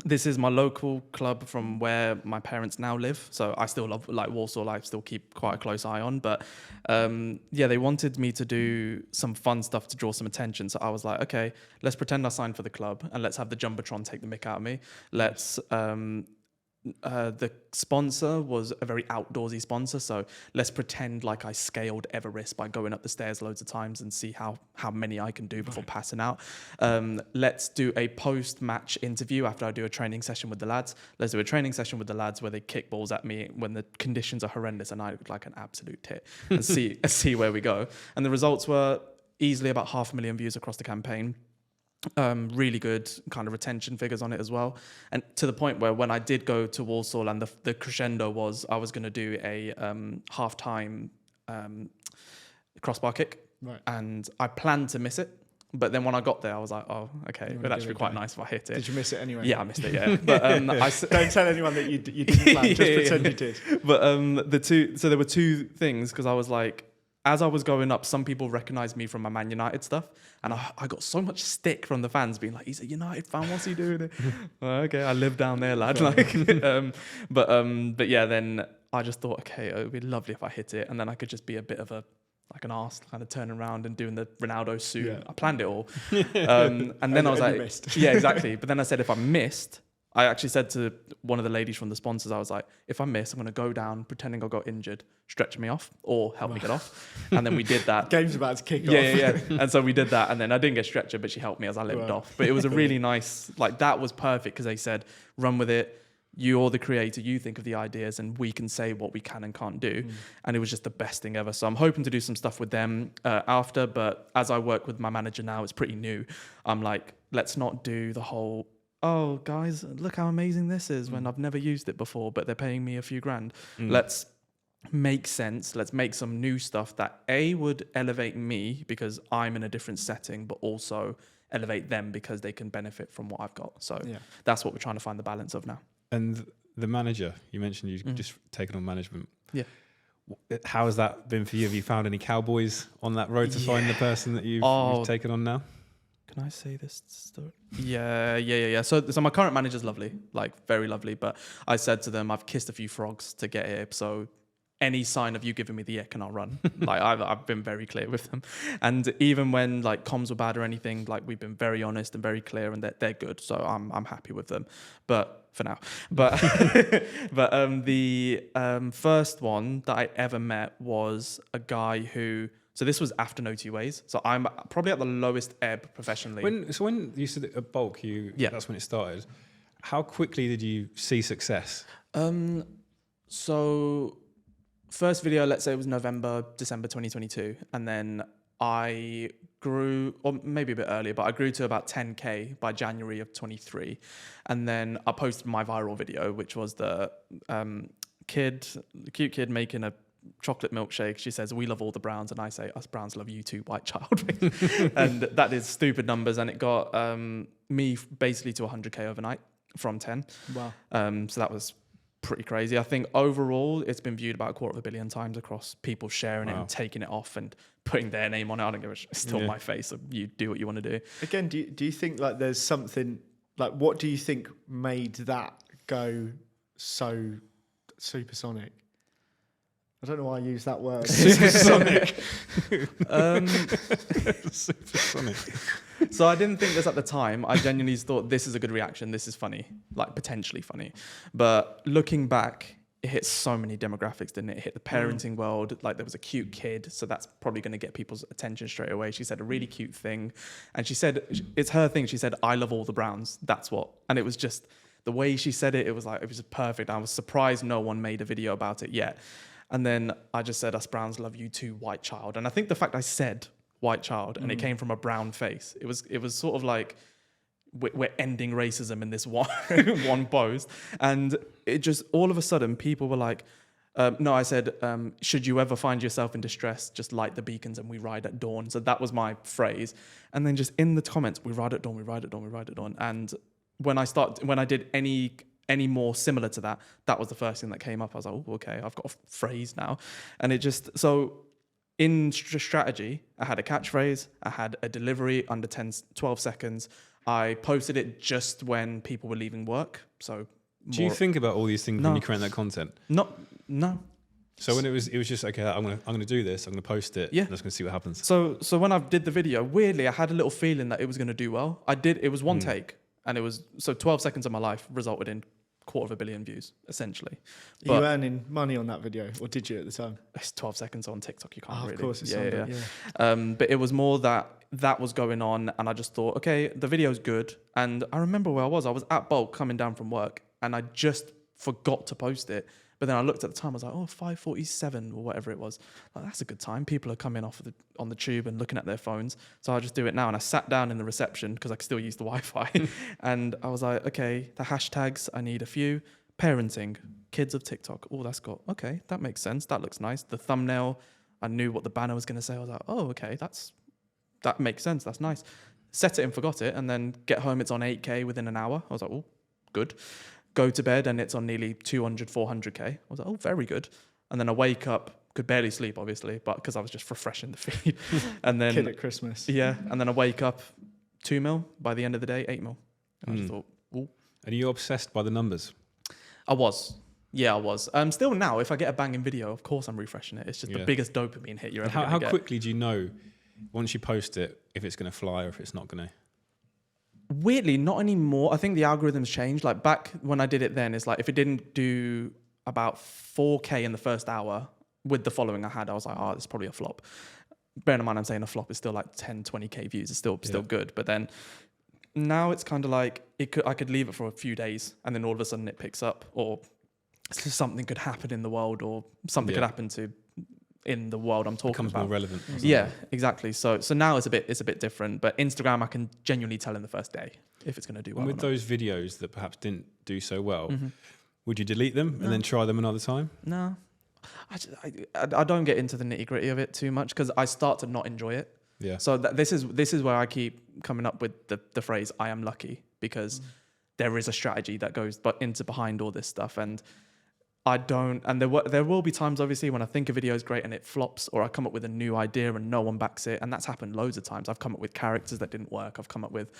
this is my local club from where my parents now live. So I still love like Walsall. I still keep quite a close eye on. But they wanted me to do some fun stuff to draw some attention. So I was like, okay, let's pretend I signed for the club and let's have the Jumbotron take the mick out of me. Let's the sponsor was a very outdoorsy sponsor. So let's pretend like I scaled Everest by going up the stairs loads of times and see how many I can do before passing out. Let's do a post-match interview after I do a training session with the lads. Let's do a training session with the lads where they kick balls at me when the conditions are horrendous and I look like an absolute tit, and see where we go. And the results were easily about 500,000 views across the campaign. Really good kind of retention figures on it as well, and to the point where when I did go to Walsall, and the crescendo was I was going to do a half-time crossbar kick, Right. and I planned to miss it, but then when I got there I was like, oh, okay, it'd actually be quite nice if I hit it. Did you miss it anyway? Yeah, I missed it. Yeah, but don't tell anyone that you didn't plan. Just pretend you did. But there were two things, because I was like, as I was going up, some people recognized me from my Man United stuff, and I got so much stick from the fans being like, he's a United fan, what's he doing? Okay, I live down there, lad. But yeah, then I just thought, okay, it would be lovely if I hit it, and then I could just be a bit of an arse, kind of turning around and doing the Ronaldo suit. Yeah. I planned it all. And then I was like, missed. yeah, exactly. But then I said, if I missed, I actually said to one of the ladies from the sponsors, I was like, if I miss, I'm going to go down pretending I got injured, stretch me off or help me get off. And then we did that. Game's about to kick off. Yeah. And so we did that. And then I didn't get stretcher, but she helped me as I limped off. But it was a really nice, that was perfect, because they said, run with it. You're the creator, you think of the ideas, and we can say what we can and can't do. And it was just the best thing ever. So I'm hoping to do some stuff with them after, but as I work with my manager now, it's pretty new. I'm like, let's not do the whole, oh, guys, look how amazing this is, when I've never used it before, but they're paying me a few grand. Let's make sense. Let's make some new stuff that would elevate me because I'm in a different setting, but also elevate them because they can benefit from what I've got. So that's what we're trying to find the balance of now. And the manager, you mentioned you've just taken on management. Yeah. How has that been for you? Have you found any cowboys on that road to find the person that you've taken on now? Can I say this story? Yeah. So my current manager's lovely, very lovely. But I said to them, I've kissed a few frogs to get here. So any sign of you giving me the ick and I'll run. I've been very clear with them. And even when comms were bad or anything, we've been very honest and very clear, and they're good. So I'm happy with them. But for now, but the first one that I ever met was a guy who. So this was after No Two Ways. So I'm probably at the lowest ebb professionally. When you said at Bulk, that's when it started. How quickly did you see success? So first video, let's say it was December 2022. And then I grew, or maybe a bit earlier, but I grew to about 10K by January of 23. And then I posted my viral video, which was the cute kid making a chocolate milkshake. She says, we love all the Browns, and I say, us Browns love you too, white child. And that is stupid numbers, and it got me basically to 100k overnight from 10. Wow. So that was pretty crazy. I think overall it's been viewed about 250 million times across people sharing it and taking it off and putting their name on it. I don't give a shit. It's still my face, so you do what you want to do. Again, do you think there's something, what do you think made that go so supersonic? I don't know why I use that word. Supersonic. Supersonic. So I didn't think this at the time. I genuinely thought this is a good reaction. This is funny, potentially funny. But looking back, it hit so many demographics, didn't it? It hit the parenting world. There was a cute kid, so that's probably going to get people's attention straight away. She said a really cute thing. And she said, it's her thing. She said, I love all the Browns. That's what. And it was just the way she said it. It was just perfect. I was surprised no one made a video about it yet. And then I just said, us Browns love you too, white child. And I think the fact I said white child and it came from a brown face, it was sort of like we're ending racism in this one post. And it just, all of a sudden, people were like, no, I said, should you ever find yourself in distress, just light the beacons and we ride at dawn. So that was my phrase. And then just in the comments, we ride at dawn, we ride at dawn, we ride at dawn. And when I did any more similar to that, that was the first thing that came up. I was like, oh, okay, I've got a phrase now. And it just, so in strategy, I had a catchphrase, I had a delivery under 12 seconds. I posted it just when people were leaving work. So do you think about all these things when you create that content? No. So when it was just, okay, I'm gonna do this, I'm gonna post it, I'm just gonna see what happens. So when I did the video, weirdly, I had a little feeling that it was gonna do well. It was one take, and it was, so 12 seconds of my life resulted in 250 million views, essentially. Are you But earning money on that video, or did you at the time? it's 12 seconds on TikTok. You can't Oh, really. of course, it's yeah, on yeah, there, yeah. But it was more that was going on, and I just thought, okay, the video's good. And I remember where I was. I was at Bulk coming down from work, and I just forgot to post it. But then I looked at the time. I was like, oh, 5:47 or whatever it was. Like, that's a good time. People are coming off on the tube and looking at their phones. So I'll just do it now. And I sat down in the reception because I could still use the Wi-Fi. And I was like, okay, the hashtags, I need a few. Parenting, kids of TikTok. Oh, that's got, okay, that makes sense. That looks nice. The thumbnail, I knew what the banner was going to say. I was like, oh, okay, that makes sense. That's nice. Set it and forgot it. And then get home, it's on 8K within an hour. I was like, oh, good. Go to bed and it's on nearly 200, 400K. I was like, oh, very good. And then I wake up, could barely sleep, obviously, but because I was just refreshing the feed. And then, Kid at Christmas. yeah. And then I wake up 2 mil by the end of the day, 8 mil. And I just thought, ooh. And are you obsessed by the numbers? I was. Yeah, I was. Still now, if I get a banging video, of course I'm refreshing it. It's just the biggest dopamine hit you're ever going to How get. quickly do you know once you post it if it's going to fly or if it's not going to? Weirdly, not anymore. I think the algorithms changed. Like back when I did it then, it's like if it didn't do about 4K in the first hour with the following I had, I was like, oh, this is probably a flop. Bearing in mind, I'm saying a flop is still like 10, 20K views. It's still good. But then now it's kind of like I could leave it for a few days and then all of a sudden it picks up, or something could happen in the world, or something could happen in the world I'm talking Becomes about. more relevant. Yeah, exactly. So now it's a bit different. But Instagram, I can genuinely tell in the first day if it's going to do well. And or with not. those videos that perhaps didn't do so well, would you delete them and then try them another time? No, I don't get into the nitty gritty of it too much because I start to not enjoy it. Yeah. So this is where I keep coming up with the phrase "I am lucky" because there is a strategy that goes into behind all this stuff, and I don't. And there will be times, obviously, when I think a video is great and it flops, or I come up with a new idea and no one backs it, and that's happened loads of times. I've come up with characters that didn't work. I've come up with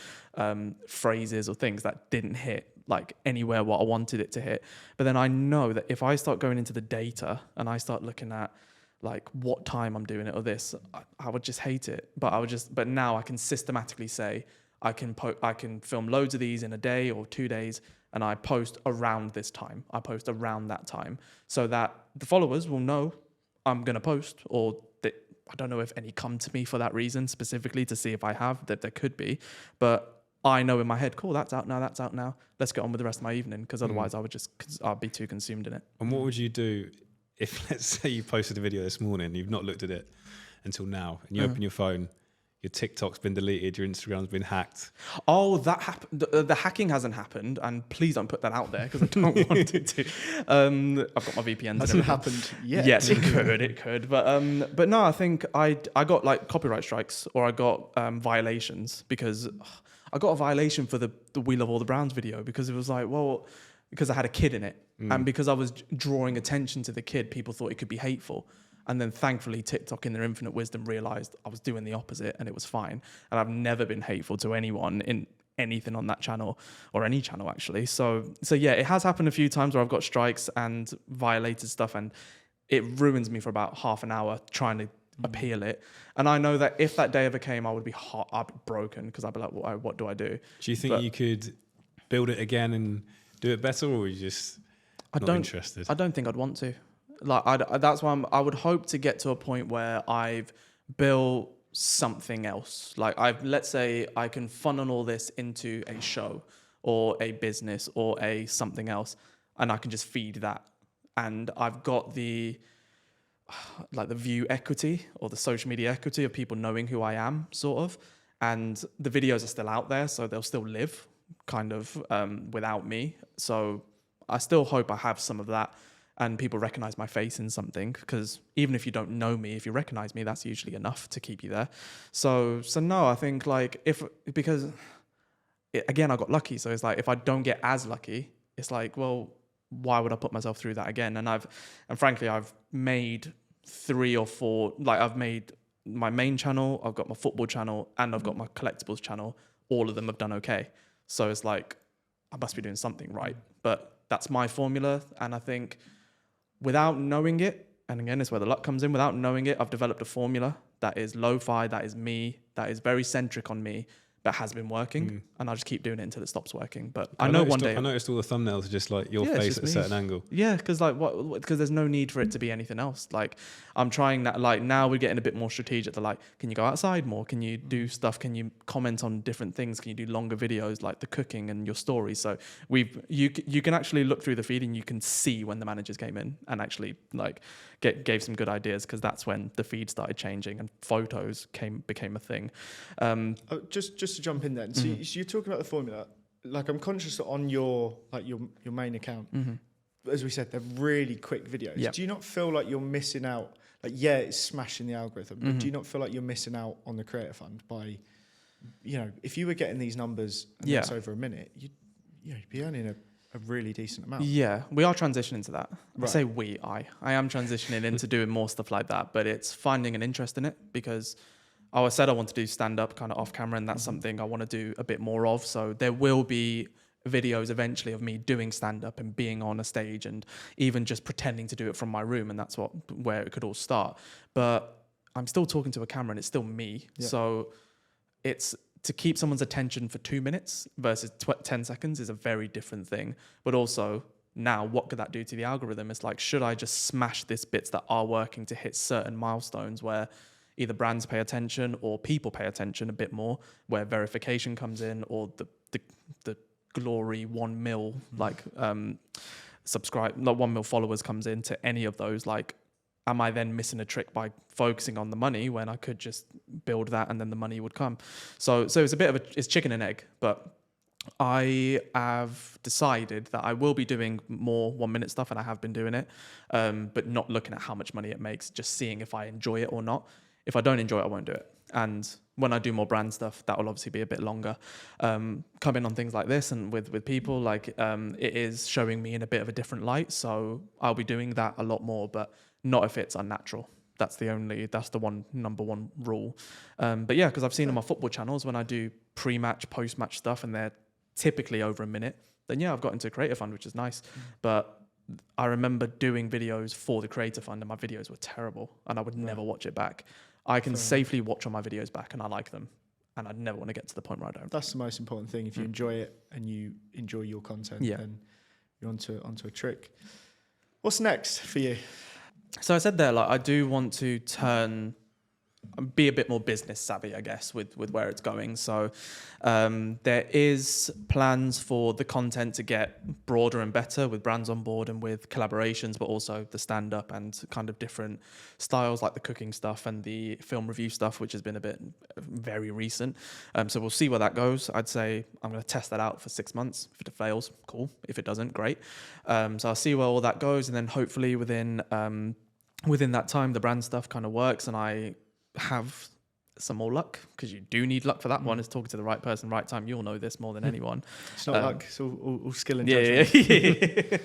phrases or things that didn't hit like anywhere what I wanted it to hit. But then I know that if I start going into the data and I start looking at like what time I'm doing it or this, I would just hate it. But now I can systematically say I can film loads of these in a day or 2 days, and I post around this time. I post around that time so that the followers will know I'm going to post, or I don't know if any come to me for that reason specifically to see if I have, that there could be, but I know in my head, cool, that's out now. Let's get on with the rest of my evening, because otherwise I'd be too consumed in it. And what would you do if, let's say, you posted a video this morning, you've not looked at it until now, and you open your phone, your TikTok's been deleted, your Instagram's been hacked? Oh, that happened. The hacking hasn't happened, and please don't put that out there because I don't want it to. I've got my VPNs. Hasn't happened yet. Yes, it could, but no, I think I got like copyright strikes, or I got violations, because I got a violation for the We Love All the Browns video, because it was like, well, because I had a kid in it, and because I was drawing attention to the kid, people thought it could be hateful. And then thankfully TikTok in their infinite wisdom realized I was doing the opposite, and it was fine. And I've never been hateful to anyone in anything on that channel, or any channel actually. So yeah, it has happened a few times where I've got strikes and violated stuff, and it ruins me for about half an hour trying to appeal it. And I know that if that day ever came, I'd be broken, because I'd be like, what do I do? Do you think you could build it again and do it better, or are you just not interested? I don't think I'd want to. Like that's why I would hope to get to a point where I've built something else. Like let's say I can funnel all this into a show or a business or a something else, and I can just feed that. And I've got the view equity, or the social media equity of people knowing who I am, sort of. And the videos are still out there, so they'll still live kind of without me. So I still hope I have some of that, and people recognize my face in something, because even if you don't know me, if you recognize me, that's usually enough to keep you there. So no, I think again, I got lucky. So it's like, if I don't get as lucky, it's like, well, why would I put myself through that again? And frankly, I've made 3 or 4, like I've made my main channel, I've got my football channel, and I've got my collectibles channel. All of them have done okay. So it's like, I must be doing something right. But that's my formula. And I think without knowing it, and again, it's where the luck comes in, without knowing it, I've developed a formula that is lo-fi, that is me, that is very centric on me, but has been working, and I'll just keep doing it until it stops working. But I noticed one day I noticed all the thumbnails are just like your Yeah, it's face just at a me. certain angle. Yeah, because like because there's no need for it to be anything else. Like I'm trying that. Like now we're getting a bit more strategic. To like, can you go outside more? Can you do stuff? Can you comment on different things? Can you do longer videos like the cooking and your stories? So you can actually look through the feed and you can see when the managers came in and actually like gave some good ideas, because that's when the feed started changing and photos became a thing. Just to jump in then. So you're talking about the formula. Like I'm conscious that on your main account, as we said, they're really quick videos. Yep. Do you not feel like you're missing out? Like, yeah, it's smashing the algorithm, but do you not feel like you're missing out on the Creator Fund by, if you were getting these numbers and it's over a minute, you'd be earning a really decent amount. Yeah, we are transitioning to that. Right. I say I am transitioning into doing more stuff like that, but it's finding an interest in it, because I said I want to do stand-up kind of off camera, and that's something I want to do a bit more of. So there will be videos eventually of me doing stand-up and being on a stage and even just pretending to do it from my room, and that's where it could all start. But I'm still talking to a camera and it's still me. Yeah. So it's to keep someone's attention for 2 minutes versus 10 seconds is a very different thing. But also now, what could that do to the algorithm? It's like, should I just smash these bits that are working to hit certain milestones where either brands pay attention or people pay attention a bit more, where verification comes in, or the glory 1 mil subscribe, not 1 mil followers comes into any of those. Like, am I then missing a trick by focusing on the money when I could just build that and then the money would come? So it's a bit of it's chicken and egg, but I have decided that I will be doing more 1 minute stuff, and I have been doing it, but not looking at how much money it makes, just seeing if I enjoy it or not. If I don't enjoy it, I won't do it. And when I do more brand stuff, that will obviously be a bit longer. Coming on things like this and with people, like it is showing me in a bit of a different light. So I'll be doing that a lot more, but not if it's unnatural. That's the number one rule. But yeah, because I've seen on my football channels, when I do pre-match, post-match stuff, and they're typically over a minute, then yeah, I've got into a Creator Fund, which is nice. But I remember doing videos for the Creator Fund, and my videos were terrible, and I would never watch it back. I can safely watch all my videos back, and I like them, and I'd never want to get to the point where I don't. That's the most important thing. If you enjoy it and you enjoy your content, then you're onto a trick. What's next for you? So I said there, like, I do want to be a bit more business savvy, I guess, with where it's going. So there is plans for the content to get broader and better with brands on board and with collaborations, but also the stand-up and kind of different styles like the cooking stuff and the film review stuff, which has been a bit very recent. So we'll see where that goes. I'd say I'm going to test that out for 6 months. If it fails, cool. If it doesn't, great. So I'll see where all that goes, and then hopefully within that time, the brand stuff kind of works, and I have some more luck, because you do need luck for that one. Is talking to the right person, right time. You'll know this more than anyone. It's not luck; it's all skill and judgment. Yeah.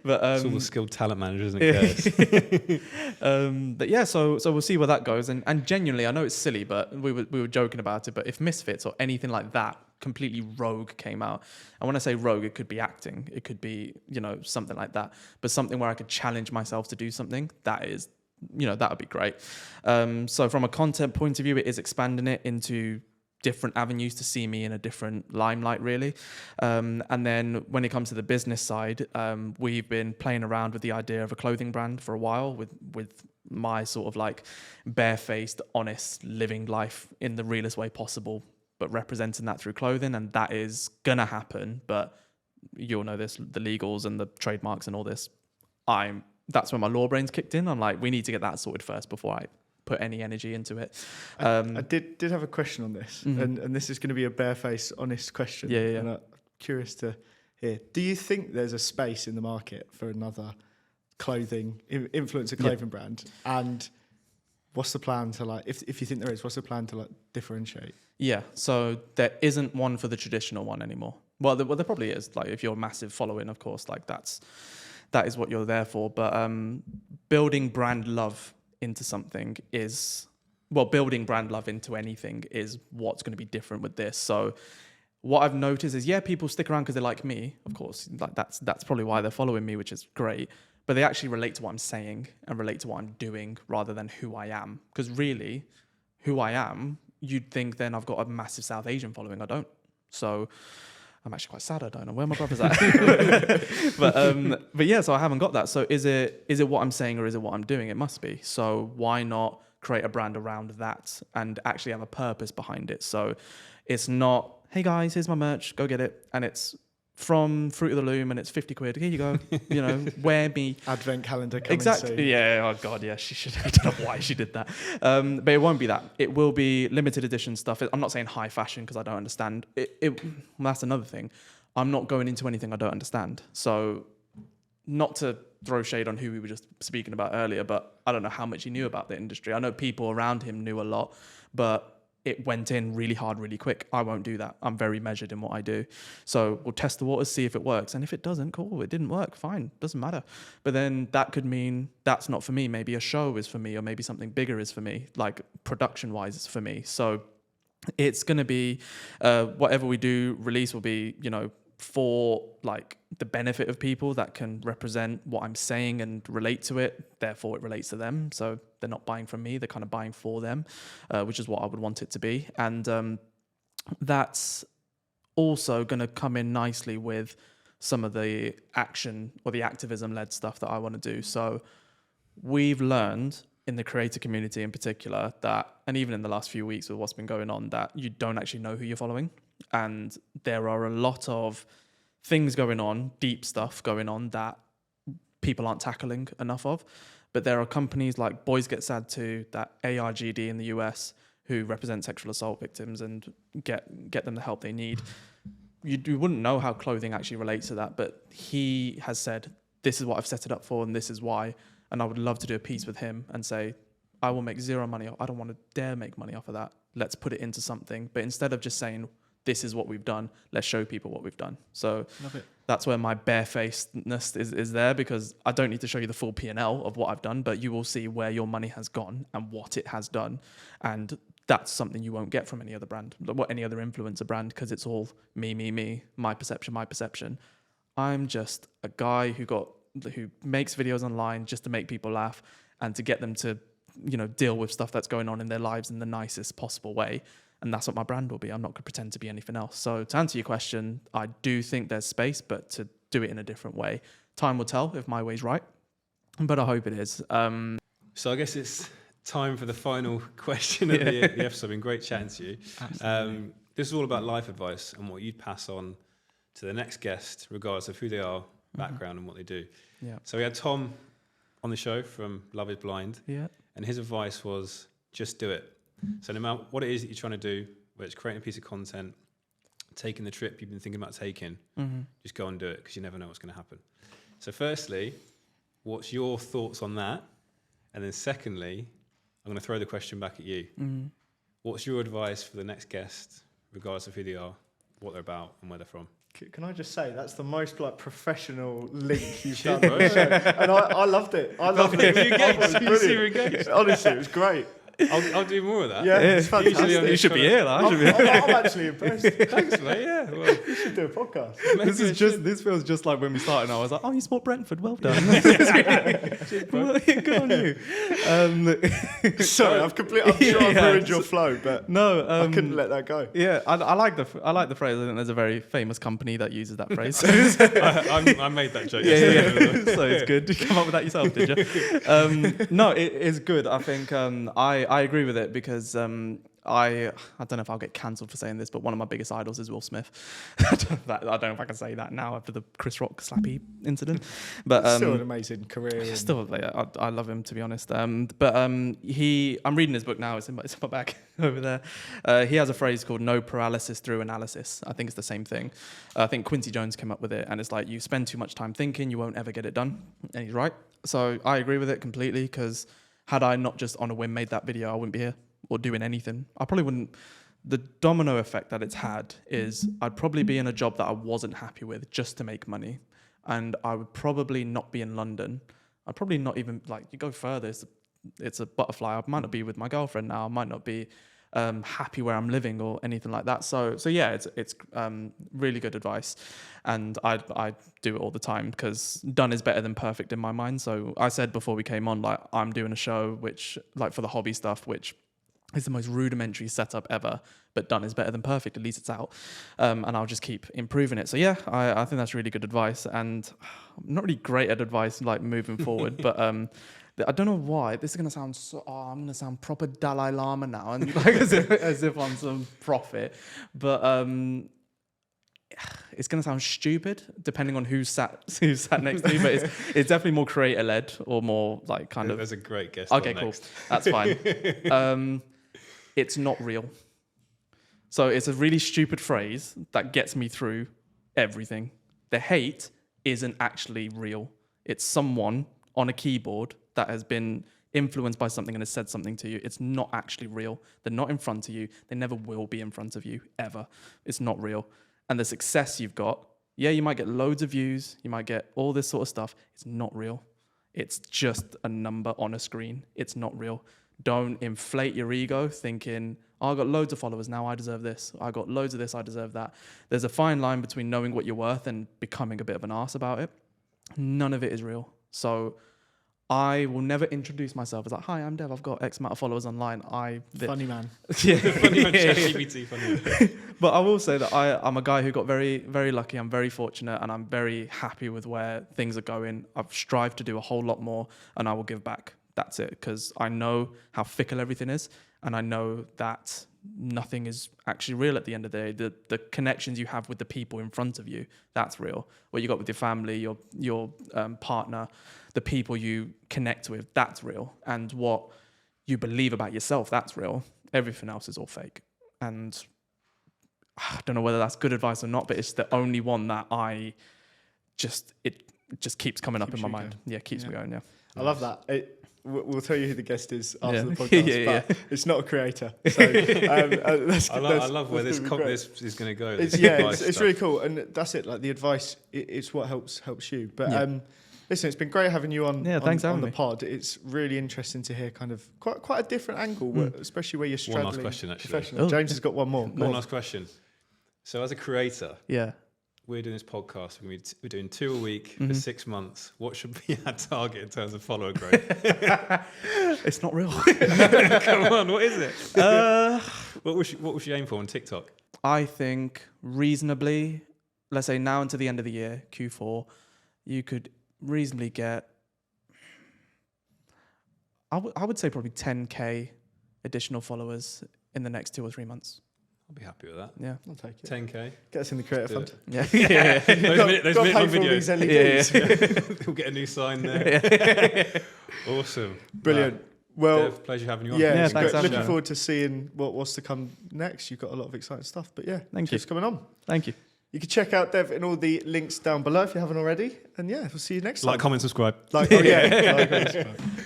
But it's all the skilled talent managers, isn't it? But yeah, so we'll see where that goes. And genuinely, I know it's silly, but we were joking about it. But if Misfits or anything like that, completely rogue, came out, and when I say rogue, it could be acting, it could be something like that, but something where I could challenge myself to do something, that would be great. So from a content point of view, it is expanding it into different avenues to see me in a different limelight, really. And then when it comes to the business side, we've been playing around with the idea of a clothing brand for a while, with my sort of like barefaced, honest, living life in the realest way possible, but representing that through clothing. And that is gonna happen, but you'll know this, the legals and the trademarks and all this. That's when my law brain's kicked in. I'm like, we need to get that sorted first before I put any energy into it. I did have a question on this, and this is going to be a barefaced, honest question. Yeah. And I'm curious to hear. Do you think there's a space in the market for another influencer clothing brand? And what's the plan to, like, if you think there is, what's the plan to, like, differentiate? Yeah, so there isn't one for the traditional one anymore. Well, there probably is. Like, if you're a massive following, of course, like that is what you're there for. But building brand love into something building brand love into anything is what's going to be different with this. So what I've noticed is, people stick around because they like me, of course. Like that's probably why they're following me, which is great. But they actually relate to what I'm saying and relate to what I'm doing rather than who I am. Because really, who I am you'd think then I've got a massive South Asian following. I don't. So I'm actually quite sad I don't know where my brother's at. but yeah, so I haven't got that. So is it what I'm saying or is it what I'm doing? It must be. So why not create a brand around that and actually have a purpose behind it? So it's not, hey guys, here's my merch, go get it. And it's from Fruit of the Loom and it's 50 quid. Here you go. You know, wear me. Advent calendar coming Exactly. soon. Yeah. Oh God. Yeah. She should. I don't know why she did that. But it won't be that. It will be limited edition stuff. I'm not saying high fashion because I don't understand. That's another thing. I'm not going into anything I don't understand. So, not to throw shade on who we were just speaking about earlier, but I don't know how much he knew about the industry. I know people around him knew a lot, but it went in really hard, really quick. I won't do that. I'm very measured in what I do. So we'll test the waters, see if it works. And if it doesn't, cool, it didn't work, fine, doesn't matter. But then that could mean that's not for me. Maybe a show is for me, or maybe something bigger is for me, like production-wise is for me. So it's going to be, whatever we do, release will be, you know, for like the benefit of people that can represent what I'm saying and relate to it. Therefore, it relates to them. So they're not buying from me; they're kind of buying for them, which is what I would want it to be. And that's also going to come in nicely with some of the action or the activism-led stuff that I want to do. So we've learned in the creator community in particular that, and even in the last few weeks with what's been going on, that you don't actually know who you're following. And there are a lot of things going on, deep stuff going on that people aren't tackling enough of. But there are companies like Boys Get Sad Too, that ARGD in the US, who represent sexual assault victims and get them the help they need. You wouldn't know how clothing actually relates to that, but he has said, this is what I've set it up for and this is why. And I would love to do a piece with him and say, I will make zero money. I don't want to dare make money off of that. Let's put it into something. But instead of just saying, this is what we've done, let's show people what we've done. So that's where my barefacedness is there, because I don't need to show you the full P&L of what I've done, but you will see where your money has gone and what it has done. And that's something you won't get from any other brand, any other influencer brand, because it's all me, my perception. I'm just a guy who makes videos online just to make people laugh and to get them to, you know, deal with stuff that's going on in their lives in the nicest possible way. And that's what my brand will be. I'm not going to pretend to be anything else. So to answer your question, I do think there's space, but to do it in a different way. Time will tell if my way's right, but I hope it is. So I guess it's time for the final question of the episode. Been great chatting to you. This is all about life advice and what you'd pass on to the next guest, regardless of who they are, background, and what they do. Yeah. So we had Tom on the show from Love is Blind. Yeah. And his advice was just do it. So no matter what it is that you're trying to do, whether it's creating a piece of content, taking the trip you've been thinking about taking, just go and do it, because you never know what's going to happen. So firstly, what's your thoughts on that? And then secondly, I'm going to throw the question back at you. What's your advice for the next guest, regardless of who they are, what they're about, and where they're from? Can I just say that's the most like professional link you've done on the show, and I loved it. I loved it. It was brilliant. Honestly, it was great. I'll do more of that. Yeah, it's fantastic. You should be here. I'm actually impressed. Thanks, mate. Yeah. Well, You should do a podcast. This feels just like when we started. And I was like, oh, you support Brentford. Well done. Good on you. Sorry, I'm sure I've ruined your flow, but No, I couldn't let that go. Yeah, I like the phrase. I think there's a very famous company that uses that phrase. I made that joke. Yeah. So it's good. Did you come up with that yourself, did you? No, it is good. I think I agree with it, because I don't know if I'll get cancelled for saying this, but one of my biggest idols is Will Smith. I don't know if I can say that now after the Chris Rock slappy incident, but Still an amazing career. Still, I love him, to be honest. I'm reading his book now. It's in my bag over there. He has a phrase called "no paralysis through analysis." I think it's the same thing. I think Quincy Jones came up with it, and it's like, you spend too much time thinking, you won't ever get it done. And he's right. So I agree with it completely, because had I not just on a whim made that video, I wouldn't be here or doing anything. I probably wouldn't. The domino effect that it's had is I'd probably be in a job that I wasn't happy with just to make money, and I would probably not be in London. I'd probably not even, like, you go further, it's a butterfly. I might not be with my girlfriend now. I might not be happy where I'm living or anything like that. So yeah, it's really good advice, and I do it all the time, because done is better than perfect in my mind. So I said before we came on, like, I'm doing a show which, like, for the hobby stuff, which It's the most rudimentary setup ever, but done is better than perfect. At least it's out. And I'll just keep improving it. So yeah, I think that's really good advice. And I'm not really great at advice like moving forward, but I don't know why. This is going to sound I'm going to sound proper Dalai Lama now, and like as if I'm some prophet. But it's going to sound stupid depending on who sat next to you, but it's definitely more creator led or more like kind of. There's a great guest. Okay, on cool. next. That's fine. It's not real. So it's a really stupid phrase that gets me through everything. The hate isn't actually real. It's someone on a keyboard that has been influenced by something and has said something to you. It's not actually real. They're not in front of you. They never will be in front of you, ever. It's not real. And the success you've got, yeah, you might get loads of views. You might get all this sort of stuff. It's not real. It's just a number on a screen. It's not real. Don't inflate your ego thinking, oh, I got loads of followers, now I deserve this. I got loads of this, I deserve that. There's a fine line between knowing what you're worth and becoming a bit of an arse about it. None of it is real. So I will never introduce myself as like, hi, I'm Dev, I've got X amount of followers online. Funny man. Yeah. Funny man, ChatGPT, funny man. But I will say that I'm a guy who got very, very lucky. I'm very fortunate and I'm very happy with where things are going. I've strived to do a whole lot more and I will give back. That's it. Because I know how fickle everything is and I know that nothing is actually real at the end of the day. The connections you have with the people in front of you, that's real. What you got with your family, your partner, the people you connect with, that's real. And what you believe about yourself, that's real. Everything else is all fake. And I don't know whether that's good advice or not, but it's the only one that it just keeps coming up in my mind. Yeah, keeps me going, yeah. I love that. We'll tell you who the guest is after the podcast, but it's not a creator. So I love where this is going to go. It's really cool, and that's it. Like the advice, it's what helps you. But listen, it's been great having you on. Thanks on for the me. pod. It's really interesting to hear kind of quite a different angle, especially where you're straddling. One last question, actually. Professional. James has got one more. One last question. So, as a creator, Yeah. we're doing this podcast. We're doing 2 a week for 6 months. What should be our target in terms of follower growth? It's not real. Come on, what is it? What was you aim for on TikTok? I think reasonably, let's say now until the end of the year, Q4, you could reasonably get, I would say probably 10K additional followers in the next 2 or 3 months. I'll be happy with that. Yeah. I'll take it. 10K. Get us in the creator Do fund. it. Yeah. Those Got minute paid long for all videos. these LEDs. We'll get a new sign there. Awesome. Brilliant. Well, Dev, pleasure having you on. yeah, it's thanks great. for having Looking me. forward to seeing what's to come next. You've got a lot of exciting stuff. But yeah, Thank you. keep coming on. Thank you. You can check out Dev in all the links down below if you haven't already. And yeah, we'll see you next time. Like, comment, subscribe. Like, oh yeah. Like, comment, subscribe.